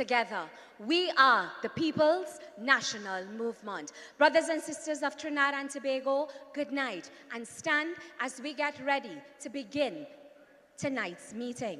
together. We are the People's National Movement. Brothers and sisters of Trinidad and Tobago, good night, and stand as we get ready to begin tonight's meeting.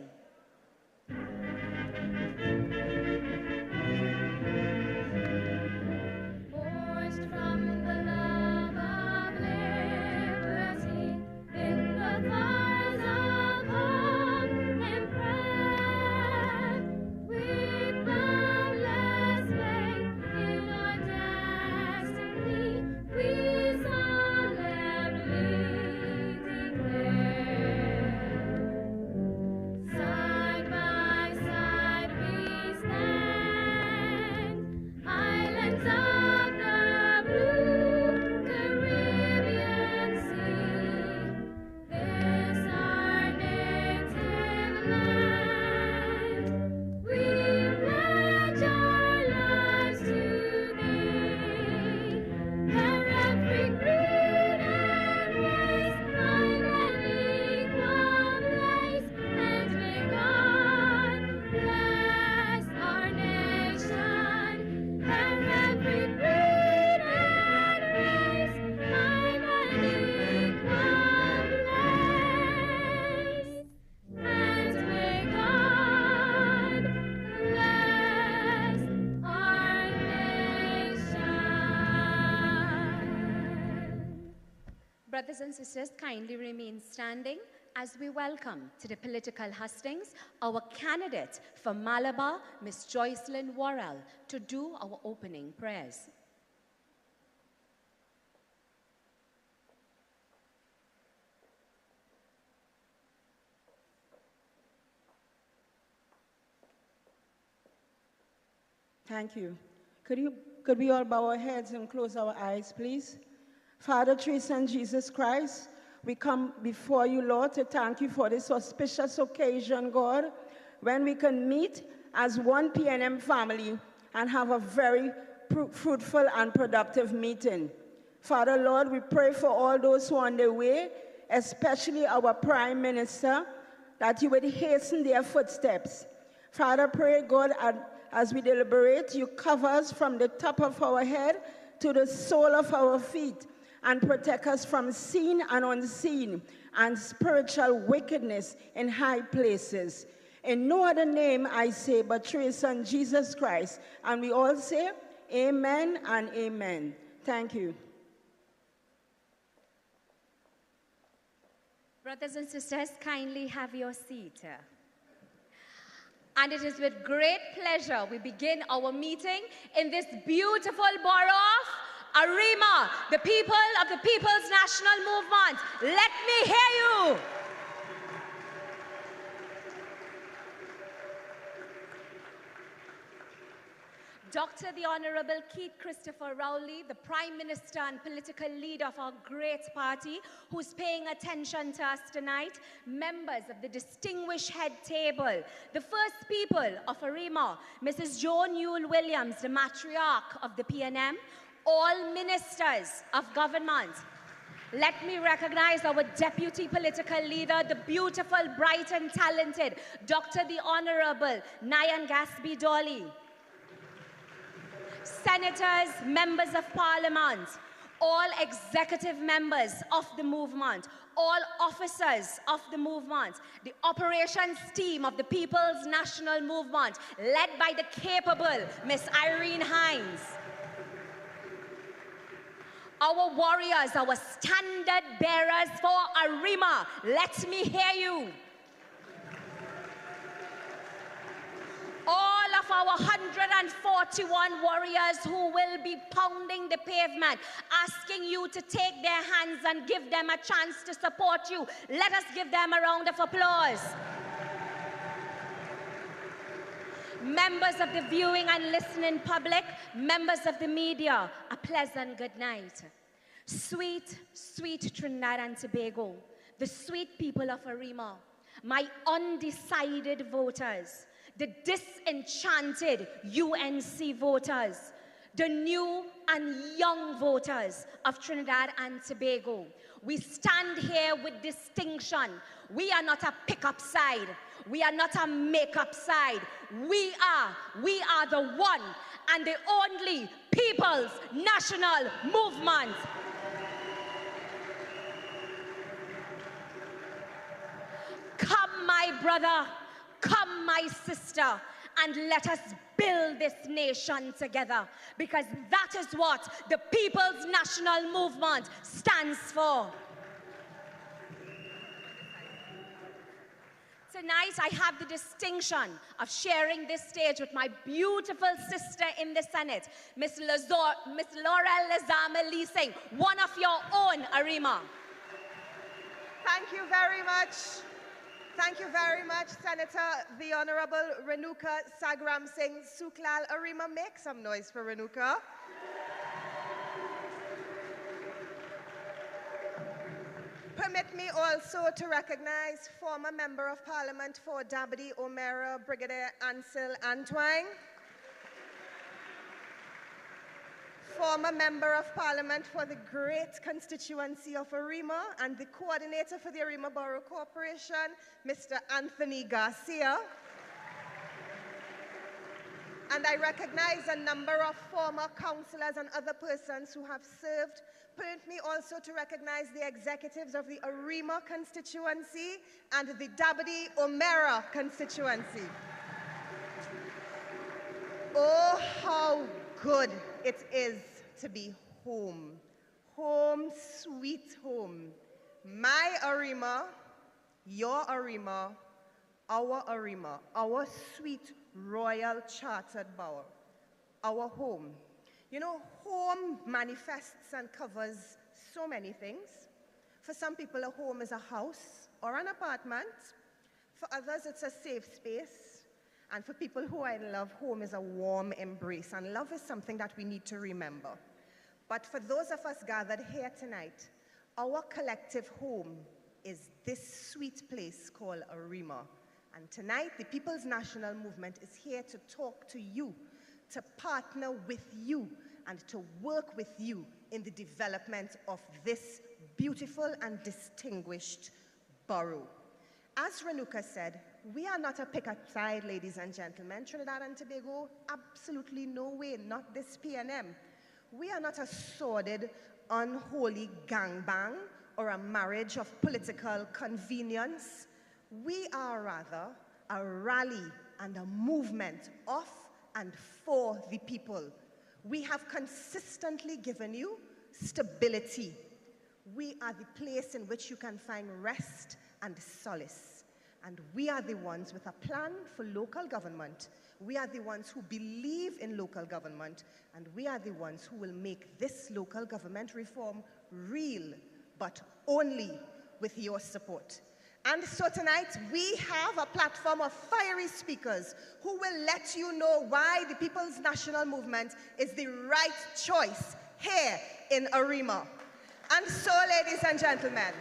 Brothers and sisters, kindly remain standing as we welcome to the political hustings our candidate for Malabar, Ms. Joycelyn Worrell, to do our opening prayers. Thank you. Could we all bow our heads and close our eyes, please? Father, through Son Jesus Christ, we come before you, Lord, to thank you for this auspicious occasion, God, when we can meet as one PNM family and have a very fruitful and productive meeting. Father, Lord, we pray for all those who are on their way, especially our Prime Minister, that you would hasten their footsteps. Father, pray, God, as we deliberate, you cover us from the top of our head to the sole of our feet, and protect us from seen and unseen and spiritual wickedness in high places. In no other name I say but through His Son Jesus Christ. And we all say amen and amen. Thank you. Brothers and sisters, kindly have your seat. And it is with great pleasure we begin our meeting in this beautiful borough of Arima, the people of the People's National Movement. Let me hear you. Dr. the Honorable Keith Christopher Rowley, the Prime Minister and political leader of our great party, who's paying attention to us tonight, members of the distinguished head table, the first people of Arima, Mrs. Joan Yule Williams, the matriarch of the PNM, all ministers of government. Let me recognize our deputy political leader, the beautiful, bright and talented Dr. the Honorable Nayan Gasby Dolly. Senators, members of parliament, all executive members of the movement, all officers of the movement, the operations team of the People's National Movement, led by the capable Miss Irene Hines. Our warriors, our standard bearers for Arima, let me hear you. All of our 141 warriors who will be pounding the pavement, asking you to take their hands and give them a chance to support you. Let us give them a round of applause. Members of the viewing and listening public, members of the media, a pleasant good night. Sweet, sweet Trinidad and Tobago, the sweet people of Arima, my undecided voters, the disenchanted UNC voters, the new and young voters of Trinidad and Tobago. We stand here with distinction. We are not a pickup side. We are not a makeup side. We are the one and the only People's National Movement. Come, my brother, come, my sister, and let us build this nation together, because that is what the People's National Movement stands for. Tonight, I have the distinction of sharing this stage with my beautiful sister in the Senate, Miss Laurel Lezama Leasing, one of your own, Arima. Thank you very much. Thank you very much, Senator, the Honorable Renuka Sagram Singh Suklal. Arima, make some noise for Renuka. Permit me also to recognize former Member of Parliament for Dabadi Omera, Brigadier Ansel Antwine. Former Member of Parliament for the great constituency of Arima and the coordinator for the Arima Borough Corporation, Mr. Anthony Garcia. And I recognize a number of former councillors and other persons who have served. Permit me also to recognize the executives of the Arima constituency and the Dabadi Omera constituency. Oh, how good it is to be home. Home, sweet home. My Arima, your Arima, our sweet royal chartered borough, our home. You know, home manifests and covers so many things. For some people, a home is a house or an apartment. For others, it's a safe space. And for people who are in love, home is a warm embrace. And love is something that we need to remember. But for those of us gathered here tonight, our collective home is this sweet place called Arima. And tonight, the People's National Movement is here to talk to you, to partner with you, and to work with you in the development of this beautiful and distinguished borough. As Renuka said, we are not a pick-up side, ladies and gentlemen. Trinidad and Tobago, absolutely no way, not this PNM. We are not a sordid, unholy gangbang or a marriage of political convenience. We are rather a rally and a movement of and for the people. We have consistently given you stability. We are the place in which you can find rest and solace. And we are the ones with a plan for local government. We are the ones who believe in local government. And we are the ones who will make this local government reform real, but only with your support. And so tonight, we have a platform of fiery speakers who will let you know why the People's National Movement is the right choice here in Arima. And so, ladies and gentlemen,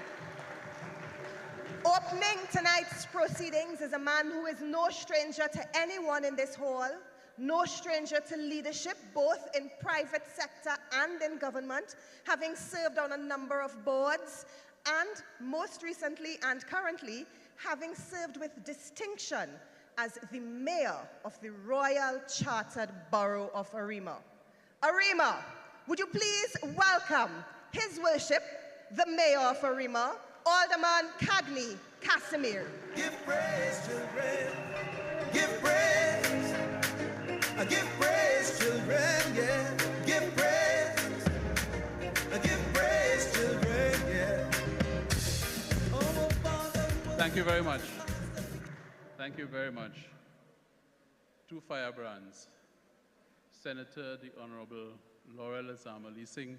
opening tonight's proceedings is a man who is no stranger to anyone in this hall, no stranger to leadership, both in private sector and in government, having served on a number of boards, and most recently and currently, having served with distinction as the mayor of the Royal Chartered Borough of Arima. Arima, would you please welcome His Worship, the Mayor of Arima, Alderman Cagney Casimir. Give praise, children. Give praise, children, yeah. Give praise, children, yeah. Oh, Father. Thank you very much. Thank you very much. Two firebrands, Senator the Honorable Laurel Lezama Leasing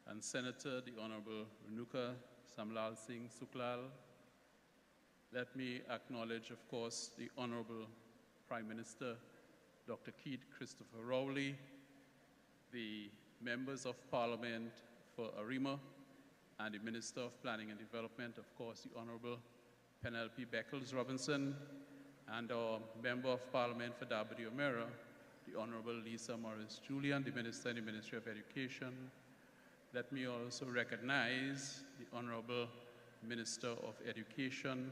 and Senator the Honorable Renuka Samlal Singh Suklal. Let me acknowledge, of course, the Honorable Prime Minister, Dr. Keith Christopher Rowley, the members of Parliament for Arima, and the Minister of Planning and Development, of course, the Honorable Penelope Beckles-Robinson, and our Member of Parliament for Dabadi Omera, the Honorable Lisa Morris-Julian, the Minister in the Ministry of Education. Let me also recognize the Honorable Minister of Education,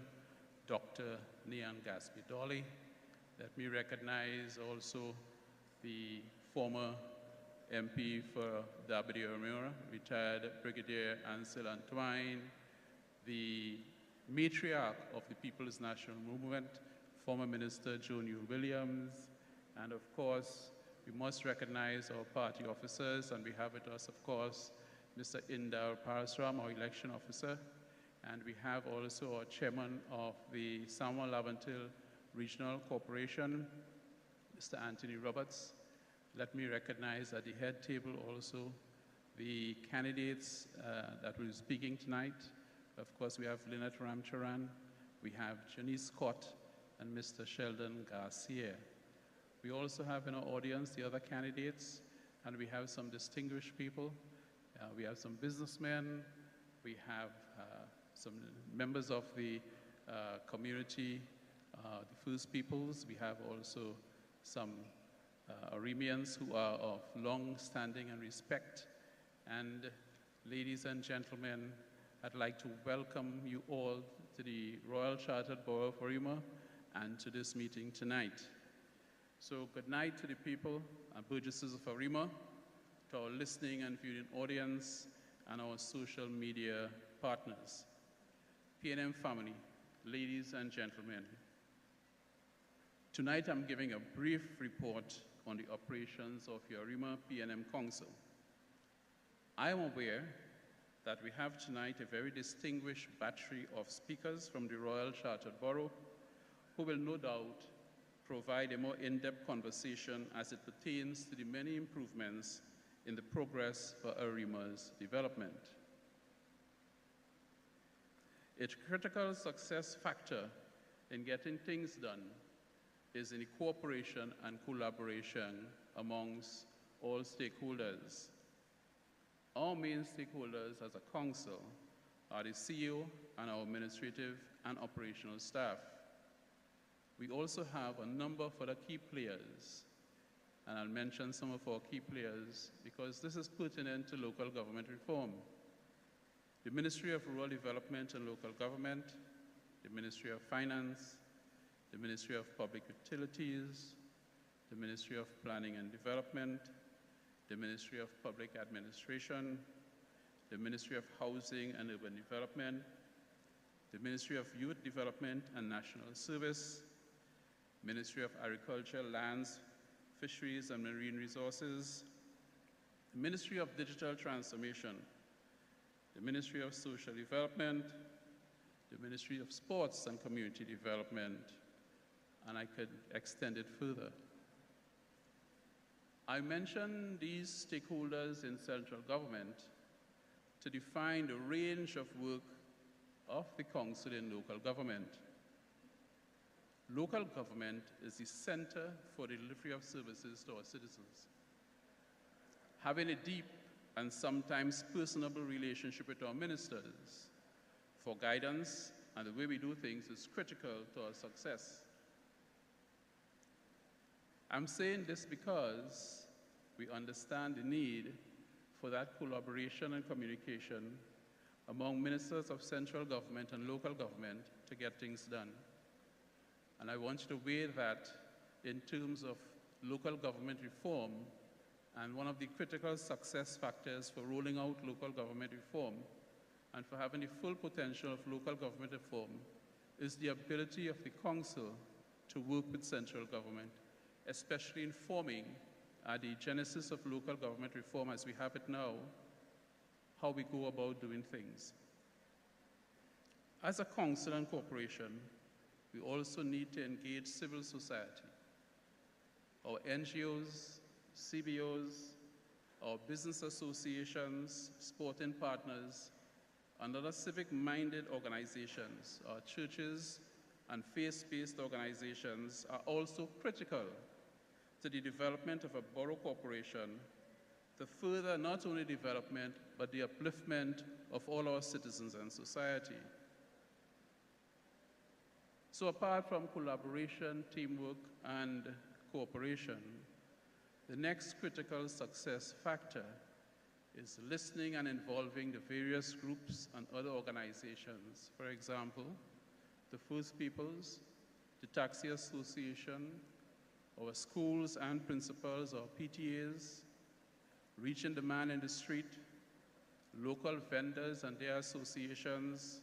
Dr. Nian Gaspi-Dolly. Let me recognize also the former MP for W. Arima, retired Brigadier Ansel Antoine, the matriarch of the People's National Movement, former Minister Junior Williams, and of course, we must recognize our party officers, and we have with us, of course, Mr. Indar Parasram, our election officer, and we have also our chairman of the Samuel Laventil Regional Corporation, Mr. Anthony Roberts. Let me recognize at the head table also the candidates that will be speaking tonight. Of course, we have Lynette Ramcharan, we have Janice Scott, and Mr. Sheldon Garcia. We also have in our audience the other candidates, and we have some distinguished people. We have some businessmen, we have some members of the community, the First Peoples. We have also some Arimians who are of long standing and respect. And ladies and gentlemen, I'd like to welcome you all to the Royal Chartered Borough of Arima and to this meeting tonight. So good night to the people and burgesses of Arima, to our listening and viewing audience, and our social media partners. PNM family, ladies and gentlemen, tonight I'm giving a brief report on the operations of the Arima PNM Council. I am aware that we have tonight a very distinguished battery of speakers from the Royal Chartered Borough who will no doubt provide a more in-depth conversation as it pertains to the many improvements in the progress for Arima's development. A critical success factor in getting things done is in the cooperation and collaboration amongst all stakeholders. Our main stakeholders as a council are the CEO and our administrative and operational staff. We also have a number of other key players, and I'll mention some of our key players because this is pertinent to local government reform. The Ministry of Rural Development and Local Government, the Ministry of Finance, the Ministry of Public Utilities, the Ministry of Planning and Development, the Ministry of Public Administration, the Ministry of Housing and Urban Development, the Ministry of Youth Development and National Service, Ministry of Agriculture, Lands, Fisheries and Marine Resources, the Ministry of Digital Transformation, the Ministry of Social Development, the Ministry of Sports and Community Development, and I could extend it further. I mention these stakeholders in central government to define the range of work of the council in local government. Local government is the center for the delivery of services to our citizens. Having a deep and sometimes personable relationship with our ministers for guidance and the way we do things is critical to our success. I'm saying this because we understand the need for that collaboration and communication among ministers of central government and local government to get things done. And I want you to weigh that in terms of local government reform, and one of the critical success factors for rolling out local government reform and for having the full potential of local government reform is the ability of the council to work with central government, especially in forming the genesis of local government reform as we have it now, how we go about doing things. As a council and corporation, we also need to engage civil society, our NGOs, CBOs, our business associations, sporting partners, and other civic-minded organizations, our churches and faith-based organizations are also critical to the development of a borough corporation to further not only development, but the upliftment of all our citizens and society. So apart from collaboration, teamwork, and cooperation, the next critical success factor is listening and involving the various groups and other organizations. For example, the First Peoples, the Taxi Association, our schools and principals, our PTAs, reaching the man in the street, local vendors and their associations,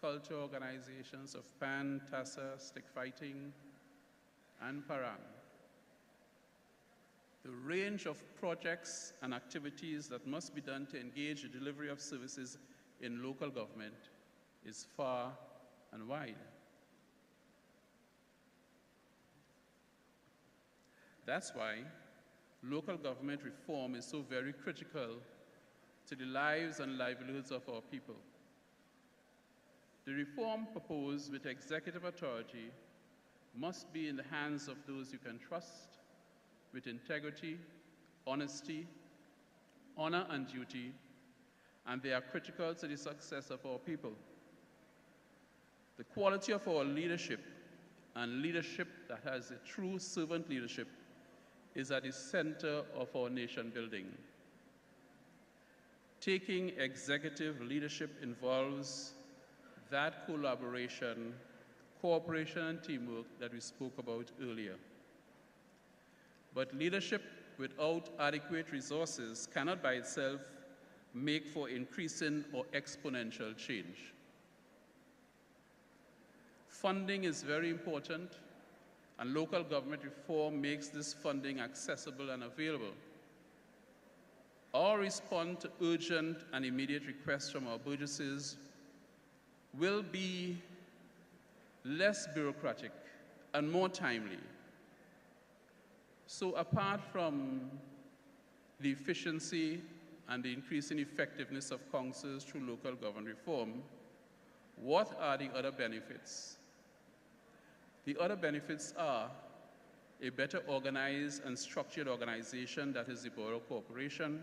culture organizations of PAN, TASA, Stick Fighting, and Parang. The range of projects and activities that must be done to engage the delivery of services in local government is far and wide. That's why local government reform is so very critical to the lives and livelihoods of our people. The reform proposed with executive authority must be in the hands of those you can trust, with integrity, honesty, honor, and duty, and they are critical to the success of our people. The quality of our leadership, and leadership that has a true servant leadership, is at the center of our nation building. Taking executive leadership involves that collaboration, cooperation, and teamwork that we spoke about earlier. But leadership without adequate resources cannot by itself make for increasing or exponential change. Funding is very important, and local government reform makes this funding accessible and available. Our response to urgent and immediate requests from our burgesses will be less bureaucratic and more timely. So apart from the efficiency and the increasing effectiveness of councils through local government reform, what are the other benefits? The other benefits are a better organized and structured organization that is the Borough Corporation,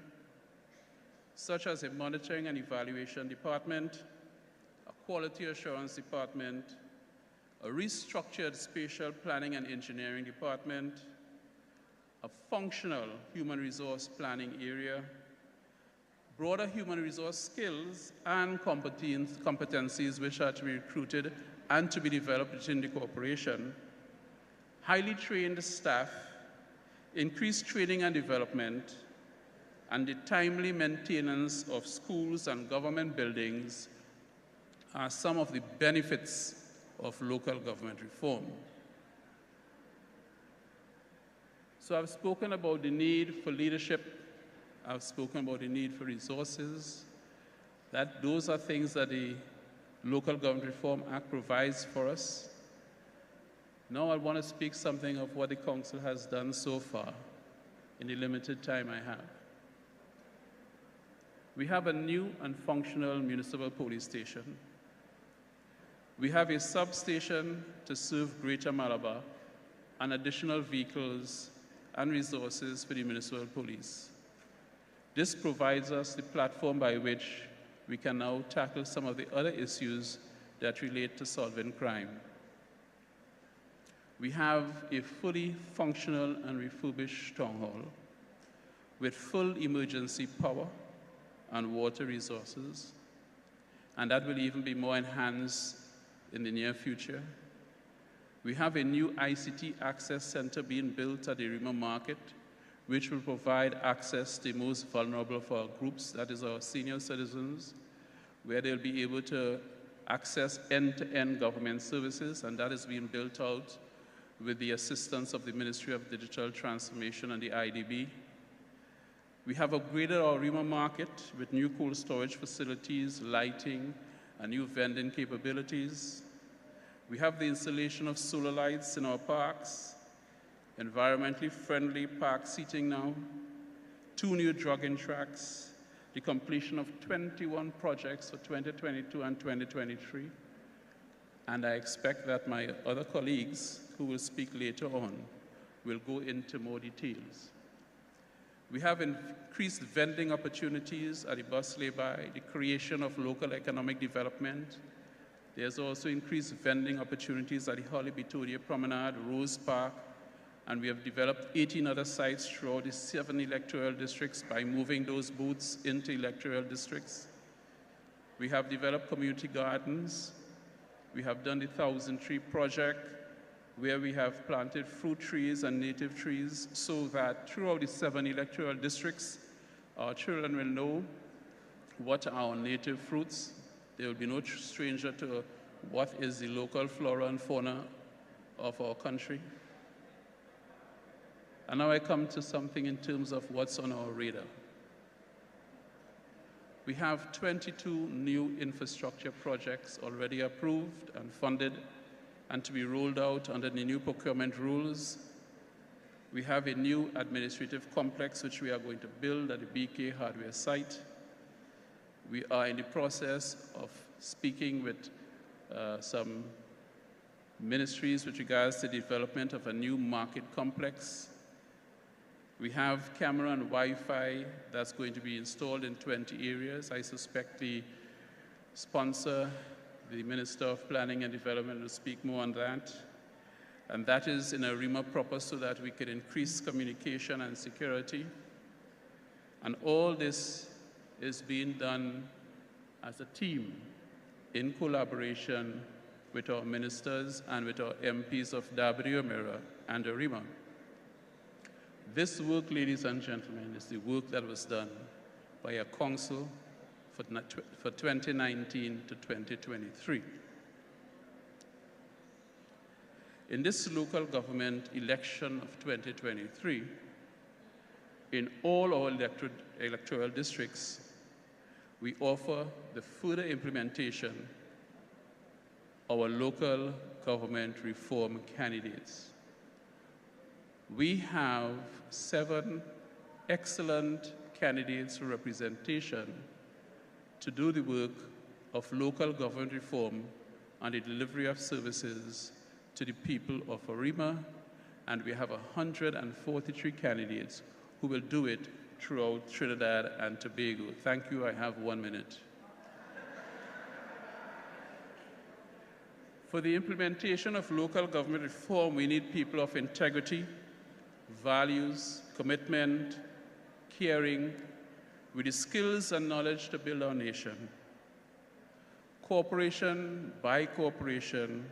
such as a monitoring and evaluation department, a quality assurance department, a restructured spatial planning and engineering department, a functional human resource planning area, broader human resource skills and competencies which are to be recruited and to be developed within the corporation, highly trained staff, increased training and development, and the timely maintenance of schools and government buildings are some of the benefits of local government reform. So I've spoken about the need for leadership. I've spoken about the need for resources. Those are things that the Local Government Reform Act provides for us. Now I want to speak something of what the council has done so far in the limited time I have. We have a new and functional municipal police station. We have a substation to serve Greater Malabar and additional vehicles and resources for the municipal police. This provides us the platform by which we can now tackle some of the other issues that relate to solving crime. We have a fully functional and refurbished town hall with full emergency power and water resources, and that will even be more enhanced in the near future. We have a new ICT access center being built at the Arima market, which will provide access to the most vulnerable of our groups, that is our senior citizens, where they'll be able to access end-to-end government services, and that is being built out with the assistance of the Ministry of Digital Transformation and the IDB. We have upgraded our Arima market with new cold storage facilities, lighting, and new vending capabilities. We have the installation of solar lights in our parks, environmentally friendly park seating now, 2 new jogging tracks, the completion of 21 projects for 2022 and 2023, and I expect that my other colleagues who will speak later on will go into more details. We have increased vending opportunities at the bus lay-by, the creation of local economic development. There's also increased vending opportunities at the Holly Bitodia Promenade, Rose Park, and we have developed 18 other sites throughout the 7 electoral districts by moving those booths into electoral districts. We have developed community gardens, We have done the 1,000 Tree Project, where we have planted fruit trees and native trees so that throughout the 7 electoral districts, our children will know what are our native fruits. They will be no stranger to what is the local flora and fauna of our country. And now I come to something in terms of what's on our radar. We have 22 new infrastructure projects already approved and funded and to be rolled out under the new procurement rules. We have a new administrative complex which we are going to build at the BK hardware site. We are in the process of speaking with some ministries with regards to the development of a new market complex. We have camera and Wi-Fi that's going to be installed in 20 areas. I suspect the sponsor, the Minister of Planning and Development, will speak more on that. And that is in Arima proper so that we can increase communication and security. And all this is being done as a team in collaboration with our ministers and with our MPs of Dabri-Omera and Arima. This work, ladies and gentlemen, is the work that was done by a council for 2019 to 2023. In this local government election of 2023, in all our electoral districts, we offer the further implementation of our local government reform candidates. We have 7 excellent candidates for representation to do the work of local government reform and the delivery of services to the people of Arima, and we have 143 candidates who will do it throughout Trinidad and Tobago. Thank you. I have 1 minute. For the implementation of local government reform, we need people of integrity, values, commitment, caring, with the skills and knowledge to build our nation. Cooperation by cooperation,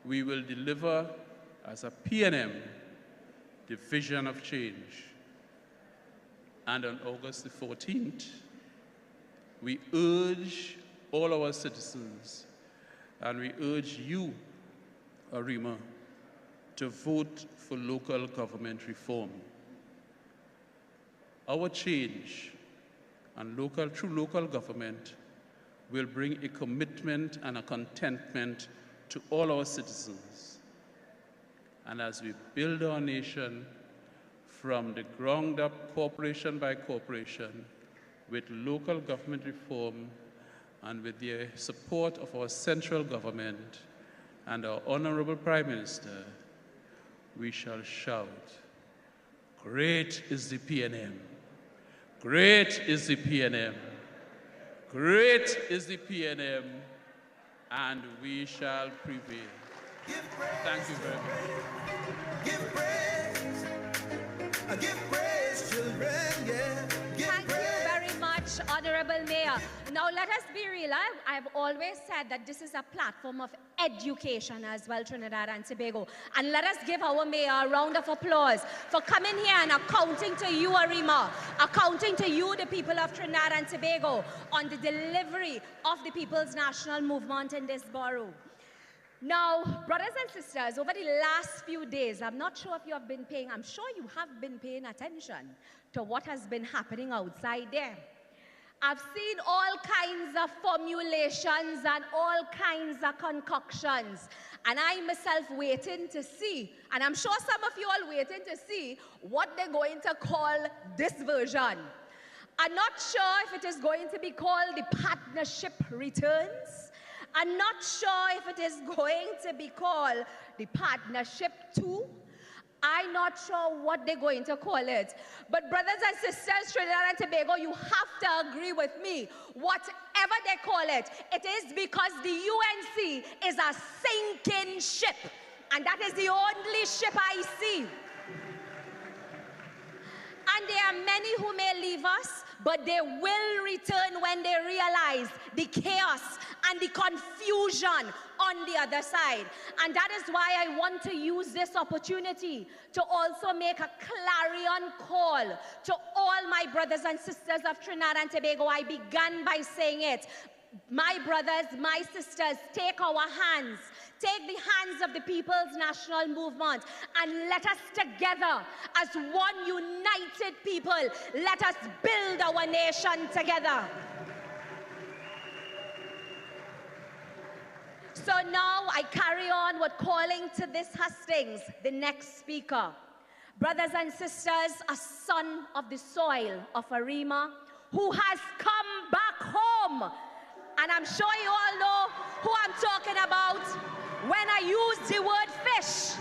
we will deliver as a PNM the vision of change. And on August the 14th, we urge all our citizens, and we urge you, Arima, to vote for local government reform. Our change and through local government will bring a commitment and a contentment to all our citizens. And as we build our nation from the ground up, corporation by corporation, with local government reform and with the support of our central government and our Honorable Prime Minister, we shall shout, "Great is the PNM! Great is the PNM! Great is the PNM!" and we shall prevail. Thank you very much. Give praise, children, yeah. Thank you very much, Honorable Mayor. Now let us be real. I've always said that this is a platform of education as well, Trinidad and Tobago. And let us give our mayor a round of applause for coming here and accounting to you, Arima, accounting to you, the people of Trinidad and Tobago, on the delivery of the People's National Movement in this borough. Now, brothers and sisters, over the last few days, I'm not sure if you have been paying, I'm sure you have been paying attention to what has been happening outside there. I've seen all kinds of formulations and all kinds of concoctions, and I myself waiting to see, and I'm sure some of you all waiting to see what they're going to call this version. I'm not sure if it is going to be called the Partnership Returns. I'm not sure if it is going to be called the Partnership 2. I'm not sure what they're going to call it. But brothers and sisters, Trinidad and Tobago, you have to agree with me. Whatever they call it, it is because the UNC is a sinking ship. And that is the only ship I see. And there are many who may leave us, but they will return when they realize the chaos and the confusion on the other side. And that is why I want to use this opportunity to also make a clarion call to all my brothers and sisters of Trinidad and Tobago. I began by saying it. My brothers, my sisters, take our hands, take the hands of the People's National Movement, and let us together, as one united people, let us build our nation together. So now I carry on with calling to this hustings, the next speaker. Brothers and sisters, a son of the soil of Arima who has come back home. And I'm sure you all know who I'm talking about when I use the word fish.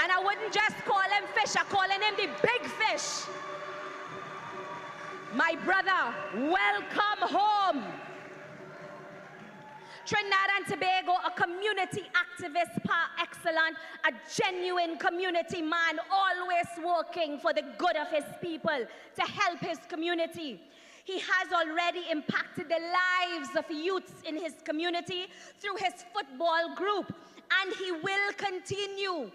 And I wouldn't just call him fish, I'm calling him the big fish. My brother, welcome home. Trinidad and Tobago, a community activist par excellence, a genuine community man, always working for the good of his people, to help his community. He has already impacted the lives of youths in his community through his football group. And he will continue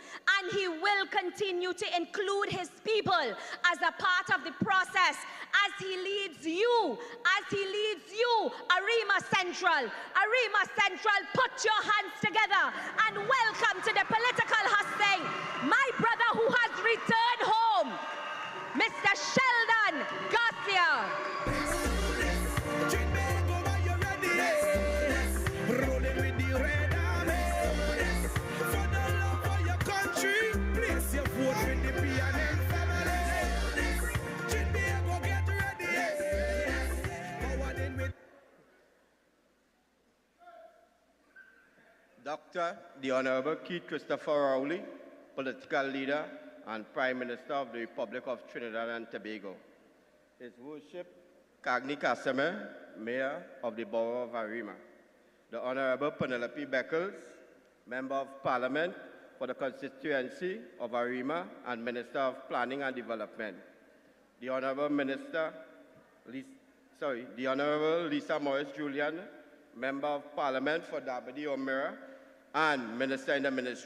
to include his people as a part of the process as he leads you, Arima Central. Arima Central, put your hands together and welcome to the political hustling, my brother who has returned home, Mr. Sheldon Garcia. Dr. the Honorable Keith Christopher Rowley, political leader and Prime Minister of the Republic of Trinidad and Tobago. His Worship Cagney Casimir, Mayor of the Borough of Arima. The Honorable Penelope Beckles, Member of Parliament for the constituency of Arima and Minister of Planning and Development. The Honorable the Honorable Lisa Morris Julian, Member of Parliament for Dabadi O'Meara and Minister in the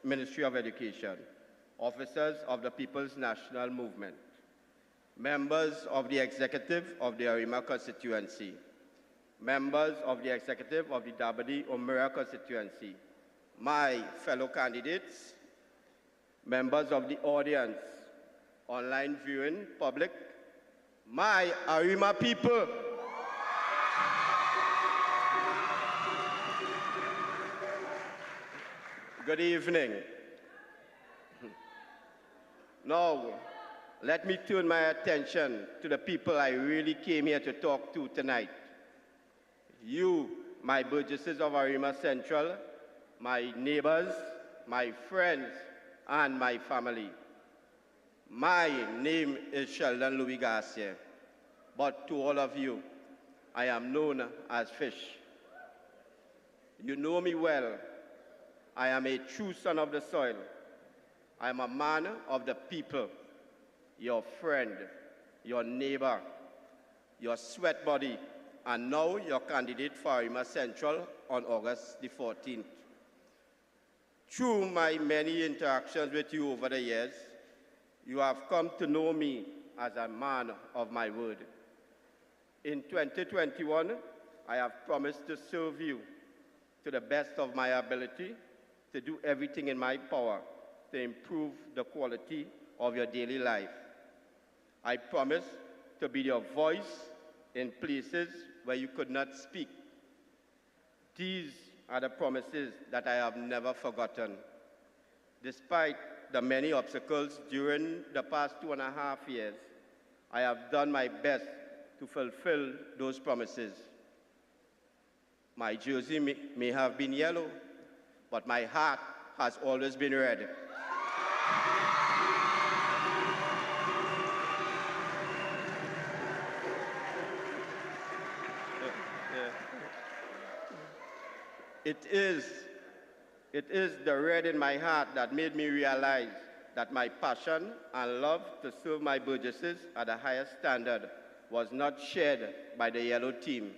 Ministry of Education. Officers of the People's National Movement. Members of the Executive of the Arima constituency. Members of the Executive of the Dabadi O'Meara constituency. My fellow candidates, members of the audience, online viewing public, my Arima people. Good evening. Now, let me turn my attention to the people I really came here to talk to tonight. You, my burgesses of Arima Central, my neighbors, my friends, and my family. My name is Sheldon Louis Garcia, but to all of you, I am known as Fish. You know me well. I am a true son of the soil. I am a man of the people, your friend, your neighbor, your sweat buddy, and now your candidate for Arima Central on August the 14th. Through my many interactions with you over the years, you have come to know me as a man of my word. In 2021, I have promised to serve you to the best of my ability, to do everything in my power to improve the quality of your daily life. I promise to be your voice in places where you could not speak. These are the promises that I have never forgotten. Despite the many obstacles during the past 2.5 years, I have done my best to fulfill those promises. My jersey may have been yellow, but my heart has always been red. It is the red in my heart that made me realize that my passion and love to serve my burgesses at the highest standard was not shared by the yellow team,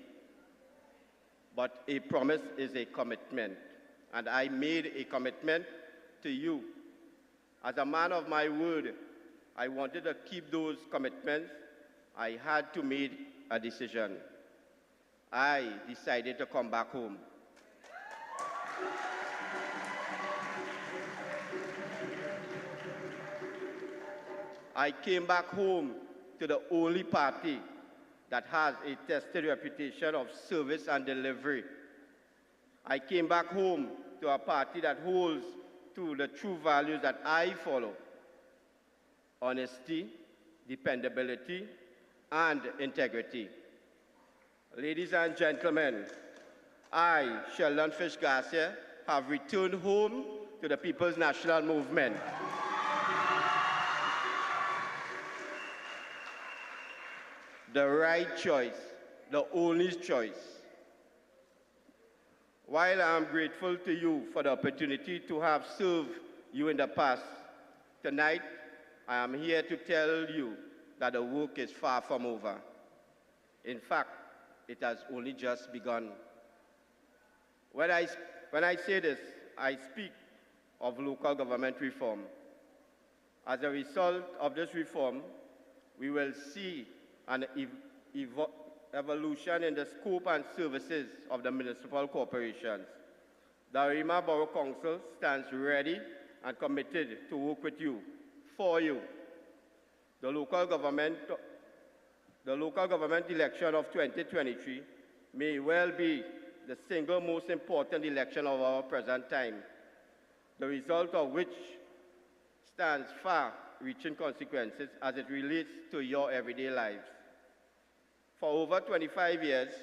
but a promise is a commitment. And I made a commitment to you. As a man of my word, I wanted to keep those commitments. I had to make a decision. I decided to come back home. I came back home to the only party that has a tested reputation of service and delivery. I came back home to a party that holds to the true values that I follow: honesty, dependability, and integrity. Ladies and gentlemen, I, Sheldon Fish Garcia, have returned home to the People's National Movement. The right choice, the only choice. While I am grateful to you for the opportunity to have served you in the past, tonight I am here to tell you that the work is far from over. In fact, it has only just begun. When I say this, I speak of local government reform. As a result of this reform, we will see an evolution in the scope and services of the municipal corporations. The Arima Borough Council stands ready and committed to work with you, for you. The local government election of 2023 may well be the single most important election of our present time, the result of which stands far-reaching consequences as it relates to your everyday lives. For over 25 years,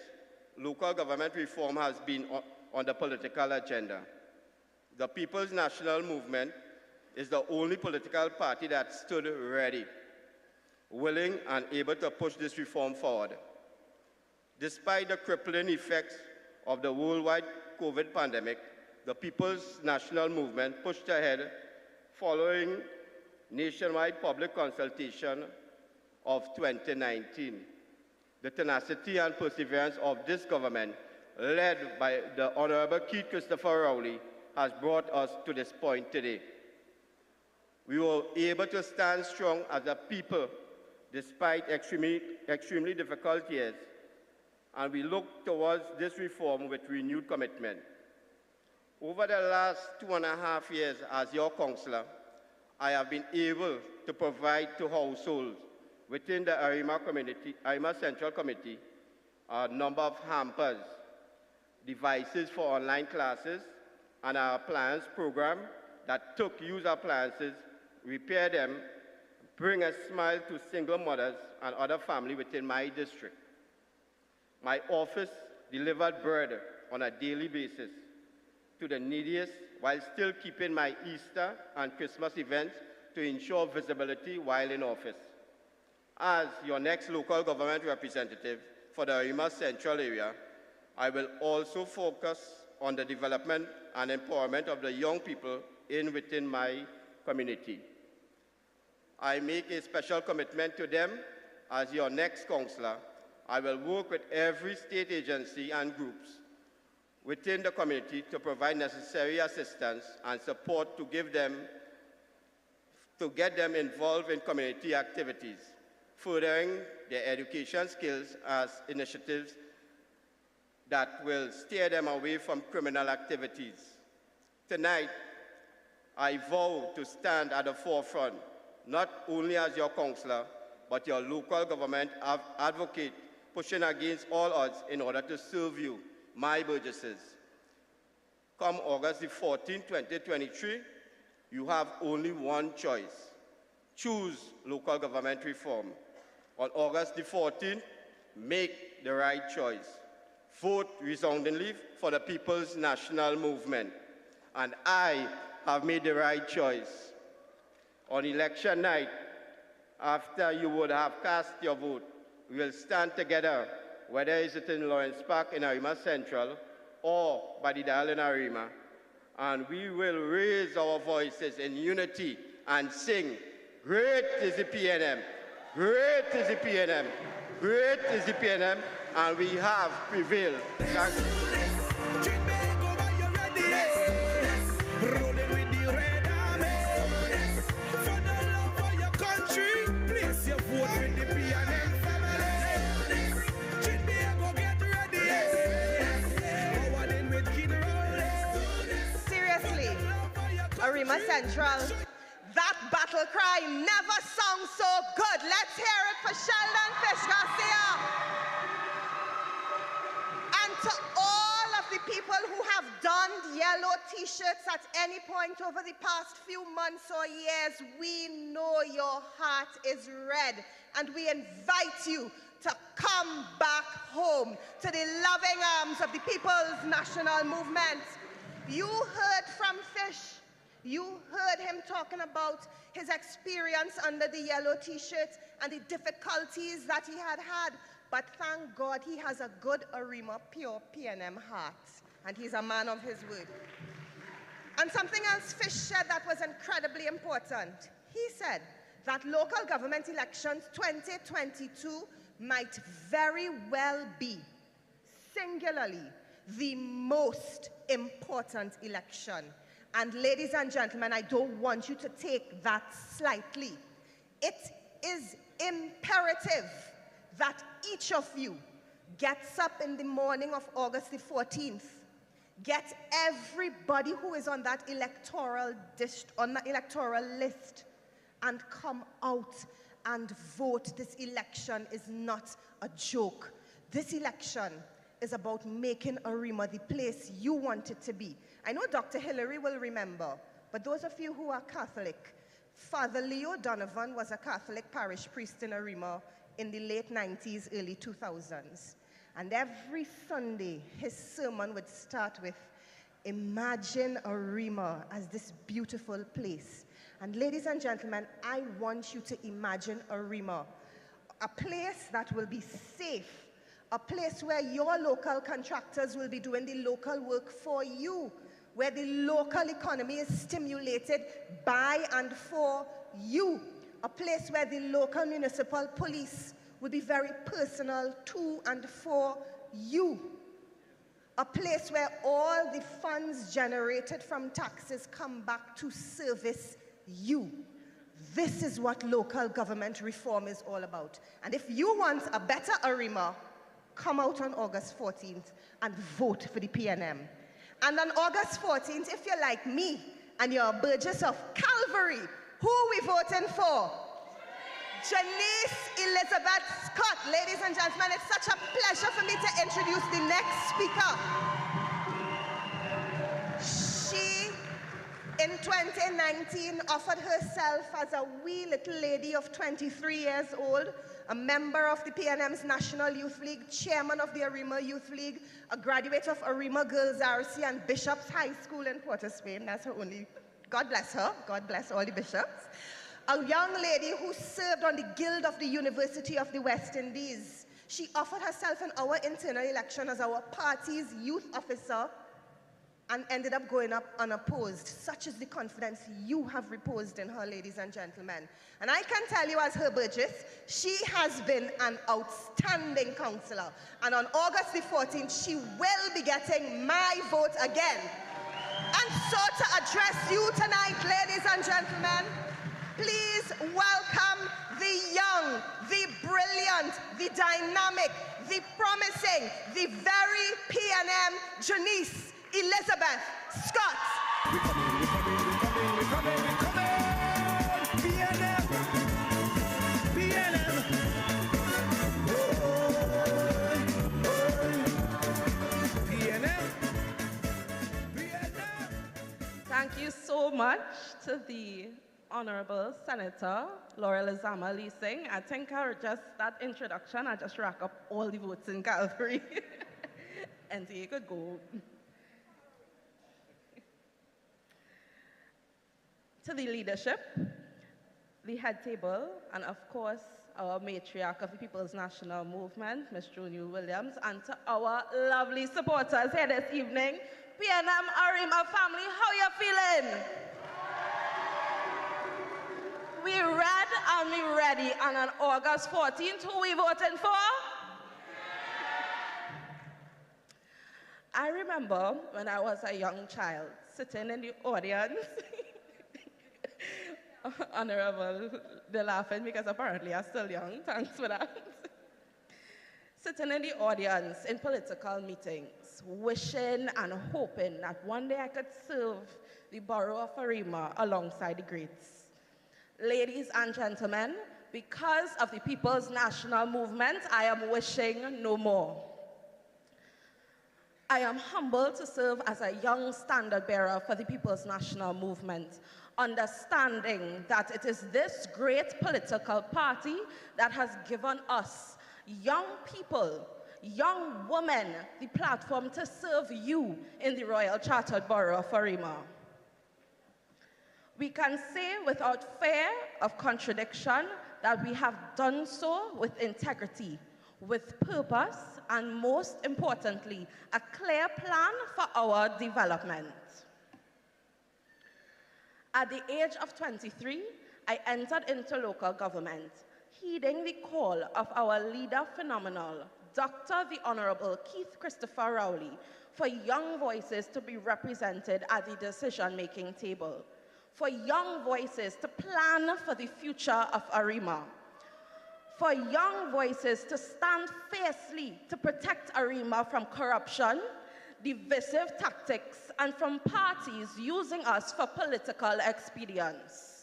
local government reform has been on the political agenda. The People's National Movement is the only political party that stood ready, willing and able to push this reform forward. Despite the crippling effects of the worldwide COVID pandemic, the People's National Movement pushed ahead following nationwide public consultation of 2019. The tenacity and perseverance of this government, led by the Honorable Keith Christopher Rowley, has brought us to this point today. We were able to stand strong as a people despite extremely difficult years, and we look towards this reform with renewed commitment. Over the last 2.5 years as your councillor, I have been able to provide to households within the Arima Central Committee a number of hampers, devices for online classes, and our appliance program that took used appliances, repair them, bring a smile to single mothers and other families within my district. My office delivered bread on a daily basis to the neediest while still keeping my Easter and Christmas events to ensure visibility while in office. As your next local government representative for the Arima Central area, I will also focus on the development and empowerment of the young people within my community. I make a special commitment to them. As your next councillor, I will work with every state agency and groups within the community to provide necessary assistance and support to get them involved in community activities, furthering their education skills as initiatives that will steer them away from criminal activities. Tonight, I vow to stand at the forefront, not only as your councillor, but your local government advocate, pushing against all odds in order to serve you, my burgesses. Come August the 14th, 2023, you have only one choice. Choose local government reform. On August the 14th, make the right choice. Vote resoundingly for the People's National Movement. And I have made the right choice. On election night, after you would have cast your vote, we will stand together, whether it's in Lawrence Park in Arima Central or by the Dial in Arima, and we will raise our voices in unity and sing, "Great is the PNM, great is the PNM, great is the PNM," and we have prevailed. Thank you. Trinbago, are you ready? Rolling with the red army. For the love of your country, place your vote with the PNM family. Trinbago, get ready. Forward in with Kid Rowley. Seriously, Arima Central, that battle cry never sounds so good. Let's hear it for Sheldon Fish Garcia. And to all of the people who have donned yellow t-shirts at any point over the past few months or years, we know your heart is red, and we invite you to come back home to the loving arms of the People's National Movement. You heard from Fish. You heard him talking about his experience under the yellow t-shirt and the difficulties that he had had. But thank God he has a good Arima, pure PNM heart. And he's a man of his word. And something else Fish said that was incredibly important. He said that local government elections 2022 might very well be, singularly, the most important election. And ladies and gentlemen, I don't want you to take that slightly. It is imperative that each of you gets up in the morning of August the 14th, get everybody who is on that electoral list, and come out and vote. This election is not a joke. This election is about making Arima the place you want it to be. I know Dr. Hillary will remember, but those of you who are Catholic, Father Leo Donovan was a Catholic parish priest in Arima in the late 90s, early 2000s. And every Sunday, his sermon would start with, imagine Arima as this beautiful place. And ladies and gentlemen, I want you to imagine Arima, a place that will be safe, a place where your local contractors will be doing the local work for you, where the local economy is stimulated by and for you, a place where the local municipal police will be very personal to and for you, a place where all the funds generated from taxes come back to service you. This is what local government reform is all about. And if you want a better Arima, come out on August 14th and vote for the PNM. And on August 14th, if you're like me and you're a Burgess of Calvary, who are we voting for? Janice Elizabeth Scott. Ladies and gentlemen, it's such a pleasure for me to introduce the next speaker. She, in 2019, offered herself as a wee little lady of 23 years old, a member of the PNM's National Youth League, chairman of the Arima Youth League, a graduate of Arima Girls RC and Bishop's High School in Port of Spain. That's her only, God bless her, God bless all the bishops. A young lady who served on the Guild of the University of the West Indies. She offered herself in our internal election as our party's youth officer and ended up going up unopposed. Such is the confidence you have reposed in her, ladies and gentlemen. And I can tell you as her Burgess, she has been an outstanding councillor. And on August the 14th, she will be getting my vote again. And so to address you tonight, ladies and gentlemen, please welcome the young, the brilliant, the dynamic, the promising, the very PNM Janice Elizabeth Scott. We coming. PNM. Thank you so much to the Honorable Senator Laurel Azama Leasing. I think just that introduction, I just rack up all the votes in Calvary. And so you could go. To the leadership, the head table, and of course, our matriarch of the People's National Movement, Ms. Junior Williams, and to our lovely supporters here this evening, PNM Arima family, how you feeling? We read and we ready, and on August 14th, who we voting for? I remember when I was a young child, sitting in the audience. Honorable, they're laughing because apparently I'm still young. Thanks for that. Sitting in the audience in political meetings, wishing and hoping that one day I could serve the borough of Arima alongside the greats. Ladies and gentlemen, because of the People's National Movement, I am wishing no more. I am humbled to serve as a young standard bearer for the People's National Movement, understanding that it is this great political party that has given us, young people, young women, the platform to serve you in the Royal Chartered Borough of Arima. We can say without fear of contradiction that we have done so with integrity, with purpose, and most importantly, a clear plan for our development. At the age of 23, I entered into local government, heeding the call of our leader phenomenal, Dr. the Honorable Keith Christopher Rowley, for young voices to be represented at the decision-making table, for young voices to plan for the future of Arima, for young voices to stand fiercely to protect Arima from corruption, divisive tactics, and from parties using us for political expedience.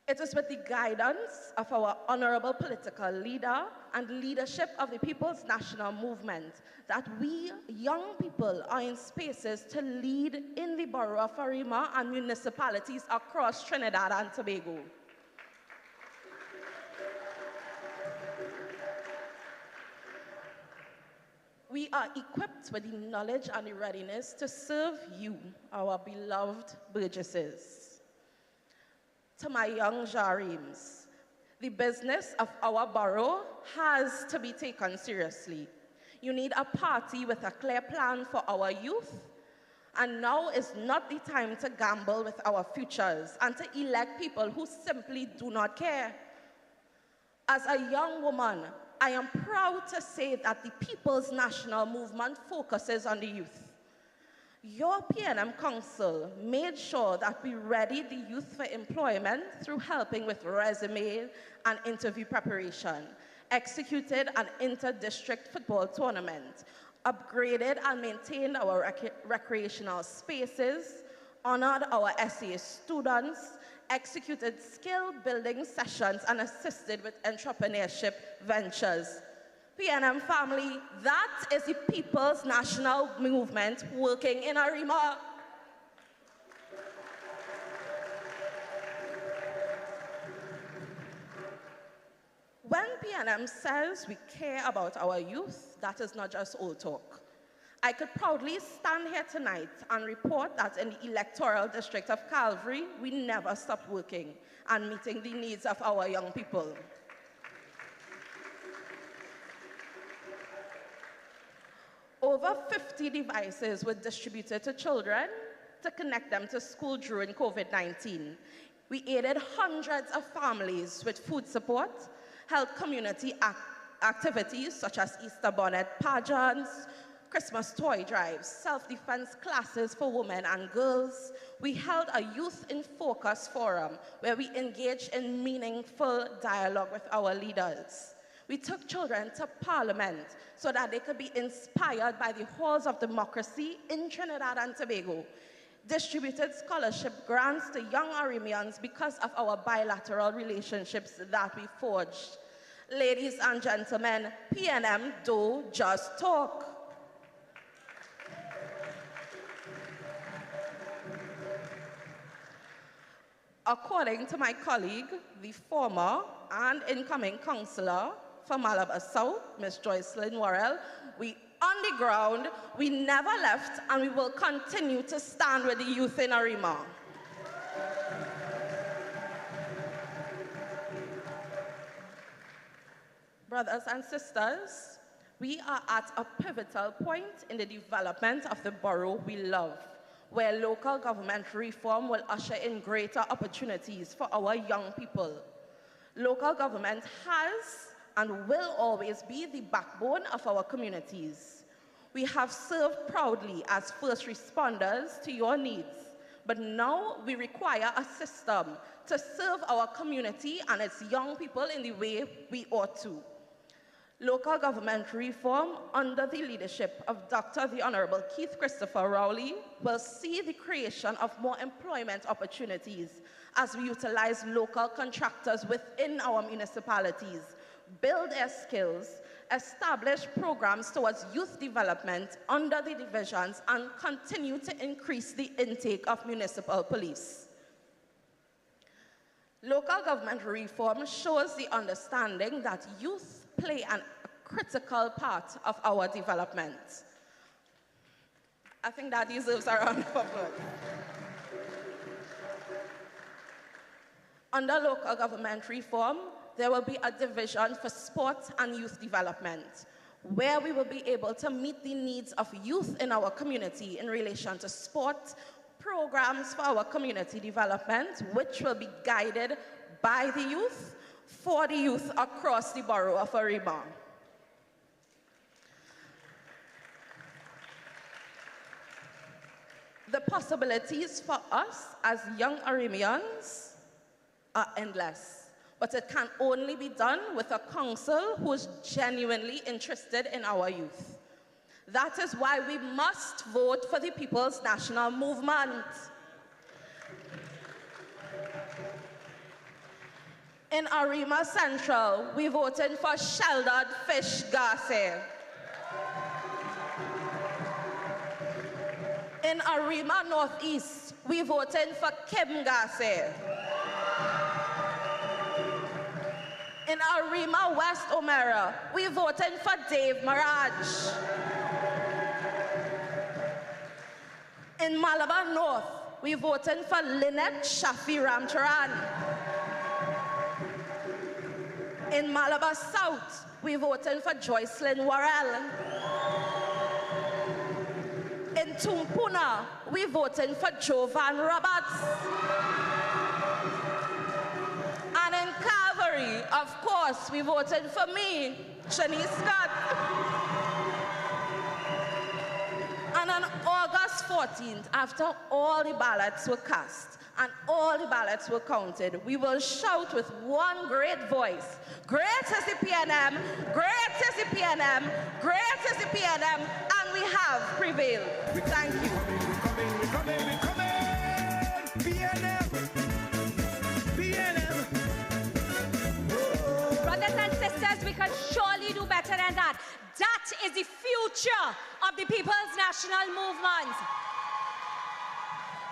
It is with the guidance of our honorable political leader and leadership of the People's National Movement that we, young people, are in spaces to lead in the borough of Arima and municipalities across Trinidad and Tobago. We are equipped with the knowledge and the readiness to serve you, our beloved burgesses. To my young Jarims, the business of our borough has to be taken seriously. You need a party with a clear plan for our youth, and now is not the time to gamble with our futures and to elect people who simply do not care. As a young woman, I am proud to say that the People's National Movement focuses on the youth. Your PNM Council made sure that we readied the youth for employment through helping with resume and interview preparation, executed an inter-district football tournament, upgraded and maintained our recreational spaces, honored our SA students, executed skill-building sessions, and assisted with entrepreneurship ventures. PNM family, that is the People's National Movement working in Arima. When PNM says we care about our youth, that is not just old talk. I could proudly stand here tonight and report that in the electoral district of Calvary, we never stopped working and meeting the needs of our young people. Over 50 devices were distributed to children to connect them to school during COVID-19. We aided hundreds of families with food support, held community activities such as Easter bonnet pageants, Christmas toy drives, self-defense classes for women and girls. We held a Youth in Focus forum where we engaged in meaningful dialogue with our leaders. We took children to Parliament so that they could be inspired by the halls of democracy in Trinidad and Tobago, distributed scholarship grants to young Arimians because of our bilateral relationships that we forged. Ladies and gentlemen, PNM don't just talk. According to my colleague, the former and incoming councillor for Malabar South, Ms. Joycelyn Worrell, we on the ground, we never left, and we will continue to stand with the youth in Arima. Brothers and sisters, we are at a pivotal point in the development of the borough we love, where local government reform will usher in greater opportunities for our young people. Local government has and will always be the backbone of our communities. We have served proudly as first responders to your needs, but now we require a system to serve our community and its young people in the way we ought to. Local government reform under the leadership of Dr. the Honorable Keith Christopher Rowley will see the creation of more employment opportunities as we utilize local contractors within our municipalities, build their skills, establish programs towards youth development under the divisions, and continue to increase the intake of municipal police. Local government reform shows the understanding that youth play a critical part of our development. I think that deserves a round of applause. Under local government reform, there will be a division for sport and youth development, where we will be able to meet the needs of youth in our community in relation to sport, programs for our community development, which will be guided by the youth, for the youth across the borough of Arima. The possibilities for us as young Arimians are endless, but it can only be done with a council who is genuinely interested in our youth. That is why we must vote for the People's National Movement. In Arima Central, we voted for Sheldon Fish Garce. In Arima Northeast, we voted for Kim Garce. In Arima West Omera, we voted for Dave Maraj. In Malabar North, we voted for Lynette Shafi Ramcharan. In Malabar South, we voted for Joycelyn Worrell. In Tumpuna, we voted for Jovan Roberts. And in Calvary, of course, we voted for me, Shanice Scott. And on August 14th, after all the ballots were cast and all the ballots were counted, we will shout with one great voice, great is the PNM, great is the PNM, great is the PNM, and we have prevailed. Thank you. We're coming. PNM. Brothers and sisters, we can surely do better than that. That is the future of the People's National Movement.